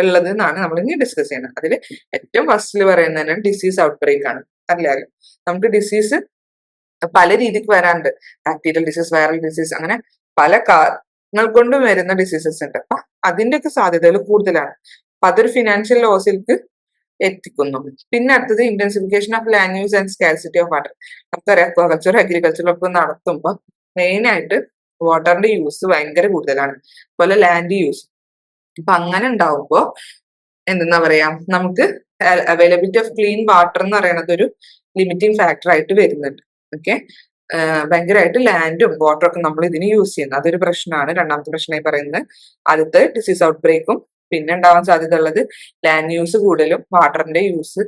S1: ഉള്ളത് എന്നാണ് നമ്മൾ ഇനി ഡിസ്കസ് ചെയ്യുന്നത്. അതിൽ ഏറ്റവും ഫസ്റ്റിൽ പറയുന്നത് ഡിസീസ് ഔട്ട് ബ്രേക്ക് ആണ്. അറിയാലോ, നമുക്ക് ഡിസീസ് പല രീതിക്ക് വരാറുണ്ട്. ബാക്ടീരിയൽ ഡിസീസ്, വൈറൽ ഡിസീസ്, അങ്ങനെ പല കാരണങ്ങൾ കൊണ്ടും വരുന്ന ഡിസീസസ് ഉണ്ട്. അപ്പൊ അതിന്റെയൊക്കെ സാധ്യതകൾ കൂടുതലാണ്. അപ്പൊ അതൊരു ഫിനാൻഷ്യൽ ലോസിലേക്ക് എത്തിക്കുന്നു. പിന്നെ അടുത്തത് intensification of land use and scarcity of water. നമുക്കറിയാം അക്വാകൾച്ചർ, അഗ്രികൾച്ചറൊക്കെ നടത്തുമ്പോൾ മെയിൻ ആയിട്ട് വാട്ടറിന്റെ യൂസ് ഭയങ്കര കൂടുതലാണ്, അതുപോലെ ലാൻഡ് യൂസ്. അപ്പൊ അങ്ങനെ ഉണ്ടാവുമ്പോ എന്താ പറയാ, നമുക്ക് അവൈലബിലിറ്റി ഓഫ് ക്ലീൻ വാട്ടർ എന്ന് പറയുന്നത് ഒരു ലിമിറ്റിംഗ് ഫാക്ടർ ആയിട്ട് വരുന്നുണ്ട്. ഓക്കെ, ഭയങ്കരമായിട്ട് ലാൻഡും വാട്ടറും ഒക്കെ നമ്മൾ ഇതിന് യൂസ് ചെയ്യുന്നത് അതൊരു പ്രശ്നമാണ്. രണ്ടാമത്തെ പ്രശ്നമായി പറയുന്നത് ആദ്യത്തെ ഡിസീസ് ഔട്ട് ബ്രേക്കും, പിന്നെ ഉണ്ടാവാൻ സാധ്യത ഉള്ളത് ലാൻഡ് യൂസ് കൂടുതലും വാട്ടറിന്റെ യൂസ്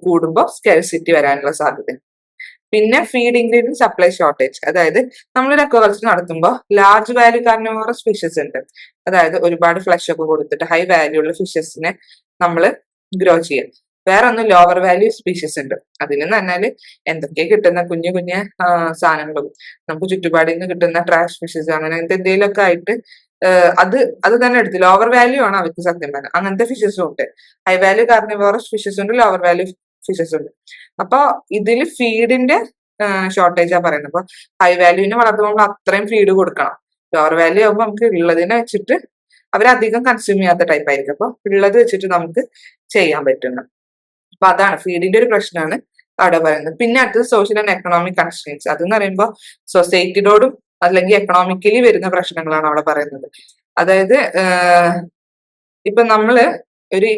S1: കൂടുമ്പോൾ സ്കാർസിറ്റി വരാനുള്ള സാധ്യത. പിന്നെ ഫീഡ് ഇൻഗ്രീഡിയന്റ് സപ്ലൈ ഷോർട്ടേജ്, അതായത് നമ്മളൊരു അക്വാകൾച്ചർ നടത്തുമ്പോൾ ലാർജ് വാല്യൂ കാർണിവോറസ് ഫിഷസ് ഉണ്ട്, അതായത് ഒരുപാട് ഫ്ലഷ് ഒക്കെ കൊടുത്തിട്ട് ഹൈ വാല്യൂ ഉള്ള ഫിഷസിനെ നമ്മൾ ഗ്രോ ചെയ്യാം. വേറെ ഒന്ന് ലോവർ വാല്യൂ സ്പീഷീസ് ഉണ്ട്, അതിന് പറഞ്ഞാല് എന്തൊക്കെ കിട്ടുന്ന കുഞ്ഞു കുഞ്ഞു സാധനങ്ങളും നമുക്ക് ചുറ്റുപാടിൽ നിന്ന് കിട്ടുന്ന ട്രാഷ് ഫിഷസ് അങ്ങനെ എന്തെങ്കിലുമൊക്കെ ആയിട്ട് അത് തന്നെ എടുത്ത് ലോവർ വാല്യൂ ആണ് അവർക്ക് സത്യം പറഞ്ഞാൽ. അങ്ങനത്തെ ഫിഷസും ഉണ്ട്. ഹൈ വാല്യൂ കാർണിവോറസ് ഫിഷസ് ഉണ്ട്, ലോവർ വാല്യൂ ഫിഷസ് ഉണ്ട്. അപ്പൊ ഇതിൽ ഫീഡിന്റെ ഷോർട്ടേജാ പറയുന്നത്. അപ്പൊ ഹൈ വാല്യൂവിനെ വളർത്തുമ്പോൾ നമ്മൾ അത്രയും ഫീഡ് കൊടുക്കണം. ലോവർ വാല്യൂ ആകുമ്പോൾ നമുക്ക് ഉള്ളതിനെ വെച്ചിട്ട് അവരധികം കൺസ്യൂം ചെയ്യാത്ത ടൈപ്പ് ആയിരിക്കും. അപ്പൊ ഉള്ളത് വെച്ചിട്ട് നമുക്ക് ചെയ്യാൻ പറ്റുന്നു. അപ്പൊ അതാണ് ഫീഡിന്റെ ഒരു പ്രശ്നമാണ് അവിടെ പറയുന്നത്. പിന്നെ അടുത്തത് സോഷ്യൽ ആൻഡ് എക്കണോമിക് കൺസ്ട്രെയിൻസ്. അതെന്ന് പറയുമ്പോൾ സൊസൈറ്റിയോടും അല്ലെങ്കിൽ എക്കണോമിക്കലി വരുന്ന പ്രശ്നങ്ങളാണ് അവിടെ പറയുന്നത്. അതായത് ഇപ്പൊ നമ്മള് ഒരു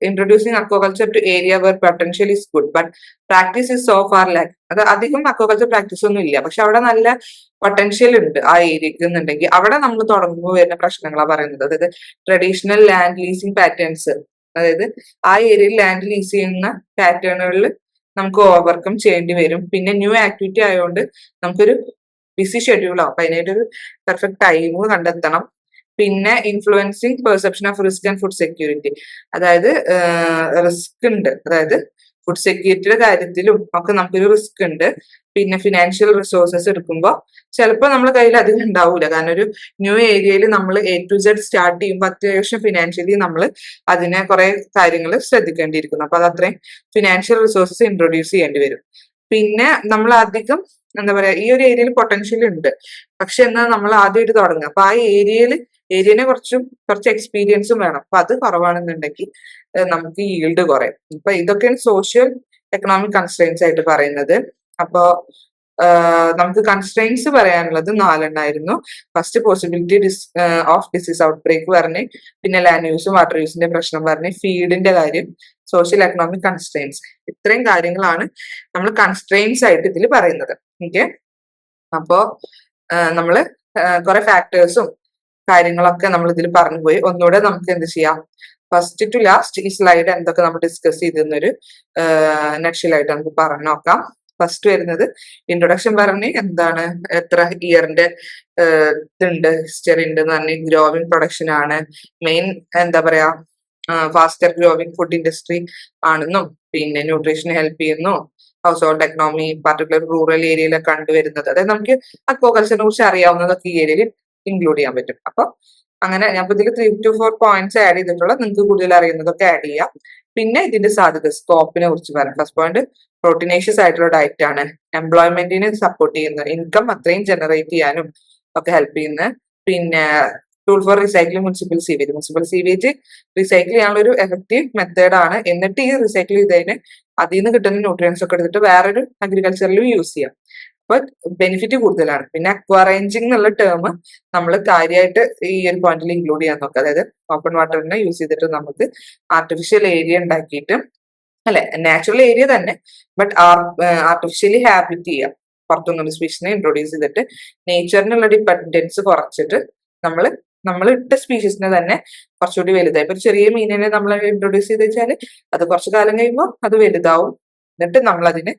S1: introducing aquaculture to area where potential is good but practice is so far lack. അത് അധികം അക്വാകൾച്ചർ പ്രാക്ടീസ് ഒന്നും ഇല്ല, പക്ഷെ അവിടെ നല്ല പൊട്ടൻഷ്യൽ ഉണ്ട് ആ ഏരിയക്ക് എന്നുണ്ടെങ്കിൽ അവിടെ നമ്മൾ തുടങ്ങുമ്പോൾ വരുന്ന പ്രശ്നങ്ങളാണ് പറയുന്നത്. അതായത് ട്രഡീഷണൽ ലാൻഡ് ലീസിങ് പാറ്റേൺസ്, അതായത് ആ ഏരിയയിൽ ലാൻഡ് ലീസ് ചെയ്യുന്ന പാറ്റേണുകളിൽ നമുക്ക് ഓവർകം ചെയ്യേണ്ടി വരും. പിന്നെ ന്യൂ ആക്ടിവിറ്റി ആയതുകൊണ്ട് നമുക്കൊരു ബിസി ഷെഡ്യൂൾ ആവും. അപ്പൊ അതിനായിട്ടൊരു പെർഫെക്റ്റ് ടൈം കണ്ടെത്തണം. പിന്നെ influencing perception of risk and food security, അതായത് റിസ്ക് ഉണ്ട്, അതായത് ഫുഡ് സെക്യൂരിറ്റിയുടെ കാര്യത്തിലും ഒക്കെ നമുക്കൊരു റിസ്ക് ഉണ്ട്. പിന്നെ ഫിനാൻഷ്യൽ റിസോഴ്സസ് എടുക്കുമ്പോൾ ചിലപ്പോൾ നമ്മുടെ കയ്യിൽ അധികം ഉണ്ടാവില്ല, കാരണം ഒരു ന്യൂ ഏരിയയിൽ നമ്മൾ A to Z സ്റ്റാർട്ട് ചെയ്യുമ്പോൾ അത്യാവശ്യം ഫിനാൻഷ്യലി നമ്മൾ അതിനെ കുറെ കാര്യങ്ങൾ ശ്രദ്ധിക്കേണ്ടിയിരിക്കുന്നു. അപ്പൊ അത് അത്രയും ഫിനാൻഷ്യൽ റിസോഴ്സസ് ഇൻട്രൊഡ്യൂസ് ചെയ്യേണ്ടി വരും. പിന്നെ നമ്മൾ അധികം എന്താ പറയാ, ഈ ഒരു ഏരിയയിൽ പൊട്ടൻഷ്യൽ ഉണ്ട്, പക്ഷെ എന്നാൽ നമ്മൾ ആദ്യമായിട്ട് തുടങ്ങുക. അപ്പൊ ആ ഏരിയനെ കുറച്ച് എക്സ്പീരിയൻസും വേണം. അപ്പൊ അത് കുറവാണെന്നുണ്ടെങ്കിൽ നമുക്ക് ഈൽഡ് കുറയും. അപ്പൊ ഇതൊക്കെയാണ് സോഷ്യൽ എക്കണോമിക് കൺസ്ട്രെയിൻസ് ആയിട്ട് പറയുന്നത്. അപ്പോ നമുക്ക് കൺസ്ട്രെയിൻസ് പറയാനുള്ളത് 4 first possibility of disease outbreak പറഞ്ഞ്, പിന്നെ ലാൻഡ് യൂസും വാട്ടർ യൂസിന്റെ പ്രശ്നം പറഞ്ഞ്, ഫീഡിന്റെ കാര്യം, സോഷ്യൽ എക്കണോമിക് കൺസ്ട്രെയിൻസ്. ഇത്രയും കാര്യങ്ങളാണ് നമ്മൾ കൺസ്ട്രെയിൻസ് ആയിട്ട് ഇതിൽ പറയുന്നത്. ഓക്കെ, അപ്പോ നമ്മള് കുറെ ഫാക്ടേഴ്സും കാര്യങ്ങളൊക്കെ നമ്മൾ ഇതിൽ പറഞ്ഞു പോയി. ഒന്നുകൂടെ നമുക്ക് എന്ത് ചെയ്യാം, ഫസ്റ്റ് ടു ലാസ്റ്റ് ഈ സ്ലൈഡ് എന്തൊക്കെ നമ്മൾ ഡിസ്കസ് ചെയ്തിരുന്നൊരു നക്ഷലായിട്ട് നമുക്ക് പറഞ്ഞു നോക്കാം. ഫസ്റ്റ് വരുന്നത് ഇൻട്രൊഡക്ഷൻ പറഞ്ഞ് എന്താണ്, എത്ര ഇയറിന്റെ ഇതുണ്ട്, ഹിസ്റ്ററി ഉണ്ട് എന്ന് പറഞ്ഞ്, ഗ്രോവിംഗ് പ്രൊഡക്ഷൻ ആണ് മെയിൻ, എന്താ പറയാ ഫാസ്റ്റർ ഗ്രോവിംഗ് ഫുഡ് ഇൻഡസ്ട്രി ആണെന്നും, പിന്നെ ന്യൂട്രീഷന് ഹെൽപ്പ് ചെയ്യുന്നു, household economy particular rural ഏരിയയിലൊക്കെ കണ്ടുവരുന്നത്, അതായത് നമുക്ക് അക്വാകൾച്ചറിനെ കുറിച്ച് അറിയാവുന്നതൊക്കെ ഈ ഏരിയയിൽ ഇൻക്ലൂഡ് ചെയ്യാൻ പറ്റും. അപ്പൊ അങ്ങനെ ഞാൻ ഇതിൽ 3 to 4 പോയിന്റ്സ് ആഡ് ചെയ്തിട്ടുള്ള, നിങ്ങൾക്ക് കൂടുതൽ അറിയുന്നതൊക്കെ ആഡ് ചെയ്യാം. പിന്നെ ഇതിന്റെ സാധ്യത സ്കോപ്പിനെ കുറിച്ച് പറയാം. ഫസ്റ്റ് പോയിന്റ് പ്രോട്ടീനേഷ്യസ് ആയിട്ടുള്ള ഡയറ്റ് ആണ്, എംപ്ലോയ്മെന്റിനെ സപ്പോർട്ട് ചെയ്യുന്നത്, ഇൻകം അത്രയും ജനറേറ്റ് ചെയ്യാനും ഒക്കെ ഹെൽപ്പ് ചെയ്യുന്നത്. പിന്നെ tool for recycling municipal sewage. Municipal sewage recycle ചെയ്യാനുള്ള ഒരു എഫക്റ്റീവ് മെത്തേഡാണ്. എന്നിട്ട് ഈ റീസൈക്കിൾ ചെയ്തതിന് അതിൽ നിന്ന് കിട്ടുന്ന ന്യൂട്രിയൻസ് ഒക്കെ എടുത്തിട്ട് വേറൊരു അഗ്രികൾച്ചറിലും യൂസ് ചെയ്യാം. അപ്പൊ ബെനിഫിറ്റ് കൂടുതലാണ്. പിന്നെ അക്വാറേഞ്ചിങ് എന്നുള്ള ടേം നമ്മൾ കാര്യമായിട്ട് ഈ ഒരു പോയിന്റിൽ ഇൻക്ലൂഡ് ചെയ്യാൻ നോക്കുക. അതായത് ഓപ്പൺ വാട്ടറിനെ യൂസ് ചെയ്തിട്ട് നമുക്ക് ആർട്ടിഫിഷ്യൽ ഏരിയ ഉണ്ടാക്കിയിട്ട്, അല്ലെ നാച്ചുറൽ ഏരിയ തന്നെ, ബട്ട് ആർട്ടിഫിഷ്യലി ഹാബിറ്റ് ചെയ്യാം. പുറത്തുനിന്നുള്ള സ്പീഷീസിനെ ഇൻട്രൊഡ്യൂസ് ചെയ്തിട്ട് നേച്ചറിനുള്ള ഡിപ്പെൻഡൻസ് കുറച്ചിട്ട് നമ്മൾ ഇട്ട സ്പീഷീസിനെ തന്നെ കുറച്ചുകൂടി വലുതായി. ഇപ്പൊ ചെറിയ മീനിനെ നമ്മൾ ഇൻട്രൊഡ്യൂസ് ചെയ്ത് വെച്ചാൽ അത് കുറച്ചു കാലം കഴിയുമ്പോൾ അത് വലുതാവും. എന്നിട്ട് നമ്മൾ അതിനെ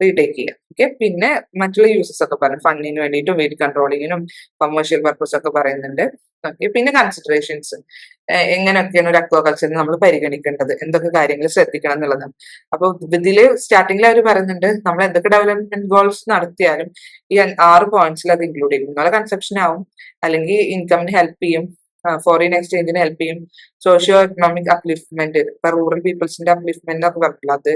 S1: റീടേക്ക് ചെയ്യാം. ഓക്കെ. പിന്നെ മറ്റുള്ള യൂസസ് ഒക്കെ പറയും. ഫണ്ടിന് വേണ്ടിയിട്ടും വെയിറ്റ് കൺട്രോളിങ്ങിനും കൊമേഴ്ഷ്യൽ പർപ്പസ് ഒക്കെ പറയുന്നുണ്ട്. ഓക്കെ. പിന്നെ കൺസിഡറേഷൻസ്, എങ്ങനെയൊക്കെയാണ് ഒരു അക്വാകൾച്ചറിൽ നമ്മൾ പരിഗണിക്കേണ്ടത്, എന്തൊക്കെ കാര്യങ്ങൾ ശ്രദ്ധിക്കണം എന്നുള്ളതാണ്. അപ്പൊ ഇതില് സ്റ്റാർട്ടിങ്ങിൽ അവർ പറയുന്നുണ്ട് നമ്മൾ എന്തൊക്കെ ഡെവലപ്മെന്റ് ഗോൾസ് നടത്തിയാലും ഈ 6 പോയിന്റ്സിൽ അത് ഇൻക്ലൂഡ് ചെയ്യും. നിങ്ങളെ കൺസെപ്ഷൻ ആവും, അല്ലെങ്കിൽ ഇൻകമിന് ഹെൽപ്പ് ചെയ്യും, ഫോറിൻ എക്സ്ചേഞ്ചിന് ഹെൽപ്പ് ചെയ്യും, സോഷ്യോ എക്കണോമിക് അപ്ലിഫ്റ്റ്മെന്റ്, ഇപ്പൊ റൂറൽ പീപ്പിൾസിന്റെ അപ്ലിഫ്റ്റ്മെന്റ് ഒക്കെ പറഞ്ഞില്ല അത്.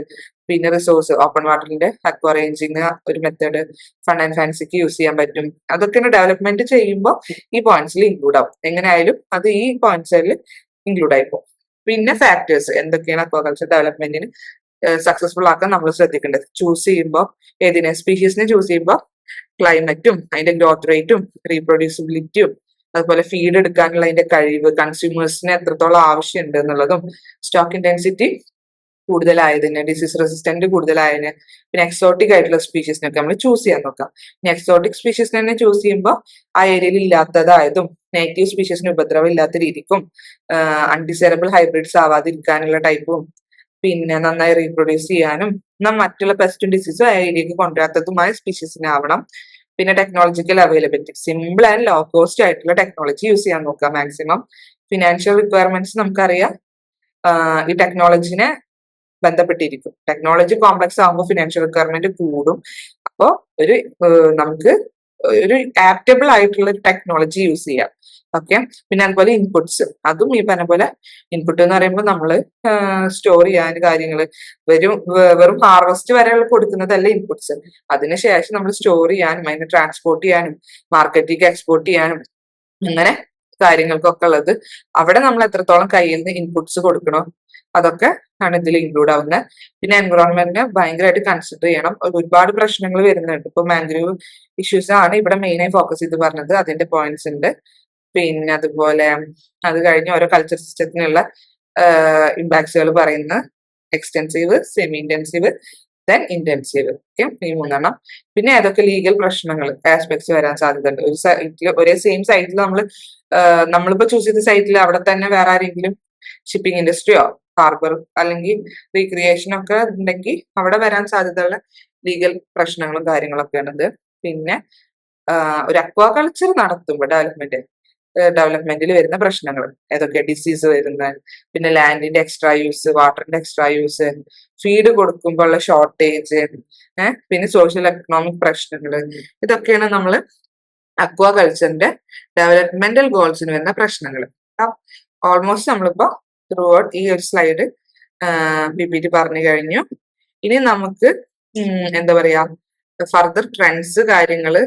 S1: പിന്നെ റിസോഴ്സ്, ഓപ്പൺ വാട്ടറിന്റെ അക്വാറേഞ്ചിങ് ഒരു മെത്തേഡ് ഫണ്ട് ആൻഡ് ഫാൻസിക്ക് യൂസ് ചെയ്യാൻ പറ്റും. അതൊക്കെ ഡെവലപ്മെന്റ് ചെയ്യുമ്പോൾ ഈ പോയിന്റ്സിൽ ഇൻക്ലൂഡ് ആവും. എങ്ങനെയായാലും അത് ഈ പോയിന്റ്സിൽ ഇൻക്ലൂഡ് ആയിപ്പോ. പിന്നെ ഫാക്ടേഴ്സ് എന്തൊക്കെയാണ് അക്വാകൾച്ചർ ഡെവലപ്മെന്റിന് സക്സസ്ഫുൾ ആക്കാൻ നമ്മൾ ശ്രദ്ധിക്കേണ്ടത്. ചൂസ് ചെയ്യുമ്പോൾ ഏതിനെ സ്പീഷീസിനെ ചൂസ് ചെയ്യുമ്പോൾ ക്ലൈമറ്റും അതിന്റെ ഗ്രോത്ത് റേറ്റും റീപ്രൊഡ്യൂസിബിലിറ്റിയും അതുപോലെ ഫീഡ് എടുക്കാനുള്ള അതിന്റെ കഴിവ്, കൺസ്യൂമേഴ്സിന് എത്രത്തോളം ആവശ്യമുണ്ട് എന്നുള്ളതും, സ്റ്റോക്ക് ഇന്റൻസിറ്റി കൂടുതലായതിന്, ഡിസീസ് റെസിസ്റ്റന്റ് കൂടുതലായതിന്, പിന്നെ എക്സോട്ടിക് ആയിട്ടുള്ള സ്പീഷീസിനൊക്കെ നമ്മൾ ചൂസ് ചെയ്യാൻ നോക്കാം. പിന്നെ എക്സോട്ടിക് സ്പീഷീസിനെ തന്നെ ചൂസ് ചെയ്യുമ്പോൾ ആ ഏരിയയിൽ ഇല്ലാത്തതായതും നേറ്റീവ് സ്പീഷീസിന് ഉപദ്രവം ഇല്ലാത്ത രീതിക്കും അൺഡിസൈറബിൾ ഹൈബ്രിഡ്സ് ആവാതിരിക്കാനുള്ള ടൈപ്പും, പിന്നെ നന്നായി റീപ്രൊഡ്യൂസ് ചെയ്യാനും മറ്റുള്ള പെസ്റ്റും ഡിസീസും ആ ഏരിയക്ക് കൊണ്ടുവരാത്തതുമായ സ്പീഷീസിനാവണം. പിന്നെ technological availability, simple and low cost ആയിട്ടുള്ള ടെക്നോളജി യൂസ് ചെയ്യാൻ നോക്കാം മാക്സിമം. ഫിനാൻഷ്യൽ റിക്വയർമെന്റ്സ് നമുക്കറിയാം, ഈ ടെക്നോളജിനെ ബന്ധപ്പെട്ടിരിക്കും. ടെക്നോളജി കോംപ്ലക്സ് ആകുമ്പോൾ ഫിനാൻഷ്യൽ റിക്വയർമെന്റ് കൂടും. അപ്പോൾ നമുക്ക് ഒരു ആപ്റ്റബിൾ ആയിട്ടുള്ള ടെക്നോളജി യൂസ് ചെയ്യാം. ഓക്കെ. പിന്നെ അതുപോലെ ഇൻപുട്സ്, അതും ഈ പറഞ്ഞ പോലെ ഇൻപുട്ട് എന്ന് പറയുമ്പോൾ നമ്മൾ സ്റ്റോർ ചെയ്യാൻ കാര്യങ്ങൾ വെറും ഹാർവസ്റ്റ് വരെ കൊടുക്കുന്നതല്ല ഇൻപുട്സ്. അതിനുശേഷം നമ്മൾ സ്റ്റോർ ചെയ്യാനും അതിനെ ട്രാൻസ്പോർട്ട് ചെയ്യാനും മാർക്കറ്റിലേക്ക് എക്സ്പോർട്ട് ചെയ്യാനും അങ്ങനെ കാര്യങ്ങൾക്കൊക്കെ ഉള്ളത് അവിടെ നമ്മൾ എത്രത്തോളം കയ്യിൽ നിന്ന് ഇൻപുട്സ് കൊടുക്കണോ അതൊക്കെ ആണ് ഇതിൽ ഇൻക്ലൂഡ് ആവുന്നത്. പിന്നെ എൻവറോൺമെന്റിനെ ഭയങ്കരമായിട്ട് കൺസിഡർ ചെയ്യണം. ഒരുപാട് പ്രശ്നങ്ങൾ വരുന്നുണ്ട്. ഇപ്പൊ മാംഗ്രൂവ് ഇഷ്യൂസ് ആണ് ഇവിടെ മെയിനായി ഫോക്കസ് ചെയ്ത് പറഞ്ഞത്. അതിന്റെ പോയിന്റ്സ് ഉണ്ട്. പിന്നെ അതുപോലെ അത് കഴിഞ്ഞ് ഓരോ കൾച്ചർ സിസ്റ്റത്തിനുള്ള ഇമ്പാക്ട്സുകൾ പറയുന്ന extensive, semi intensive, then intensive. Okay. ഈ 3 പിന്നെ ഏതൊക്കെ ലീഗൽ പ്രശ്നങ്ങൾ ആസ്പെക്ട്സ് വരാൻ സാധ്യതയുണ്ട്. ഒരു സൈറ്റിൽ ഒരേ സെയിം സൈറ്റിൽ നമ്മളിപ്പോ ചൂസ് ചെയ്ത സൈറ്റിൽ അവിടെ തന്നെ വേറെ ആരെങ്കിലും ഷിപ്പിംഗ് ഇൻഡസ്ട്രിയോ ഹാർബർ അല്ലെങ്കിൽ റീക്രിയേഷൻ ഒക്കെ ഉണ്ടെങ്കിൽ അവിടെ വരാൻ സാധ്യതയുള്ള ലീഗൽ പ്രശ്നങ്ങളും കാര്യങ്ങളൊക്കെയാണ് ഇത്. പിന്നെ ഒരു അക്വാകൾച്ചർ നടത്തുമ്പോൾ ഡെവലപ്മെന്റിൽ വരുന്ന പ്രശ്നങ്ങൾ ഏതൊക്കെ, ഡിസീസ് വരുന്ന, പിന്നെ ലാൻഡിന്റെ എക്സ്ട്രാ യൂസ്, വാട്ടറിന്റെ എക്സ്ട്രാ യൂസ്, ഫീഡ് കൊടുക്കുമ്പോൾ ഉള്ള ഷോർട്ടേജ്, പിന്നെ സോഷ്യൽ എക്കണോമിക് പ്രശ്നങ്ങൾ, ഇതൊക്കെയാണ് നമ്മൾ അക്വാകൾച്ചറിന്റെ ഡെവലപ്മെന്റൽ ഗോൾസിന് വരുന്ന പ്രശ്നങ്ങൾ. ഓൾമോസ്റ്റ് നമ്മളിപ്പോ ത്രൂ ഔട്ട് ഈ ഒരു സ്ലൈഡ് PPT പറഞ്ഞു കഴിഞ്ഞു. ഇനി നമുക്ക് എന്താ പറയാ ഫർദർ ട്രെൻഡ്സ് കാര്യങ്ങള്,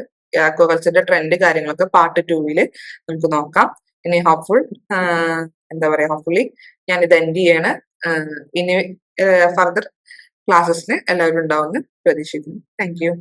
S1: അക്വാകൾച്ചറിന്റെ ട്രെൻഡ് കാര്യങ്ങളൊക്കെ പാർട്ട് 2 നമുക്ക് നോക്കാം. ഇനി ഹോപ്പ്ഫുള്ളി ഞാൻ ഇത് എൻഡ് ചെയ്യാണ്. ഇനി ഫർദർ ക്ലാസ്സസിന് എല്ലാവരും ഉണ്ടാവുമെന്ന് പ്രതീക്ഷിക്കുന്നു. Thank you.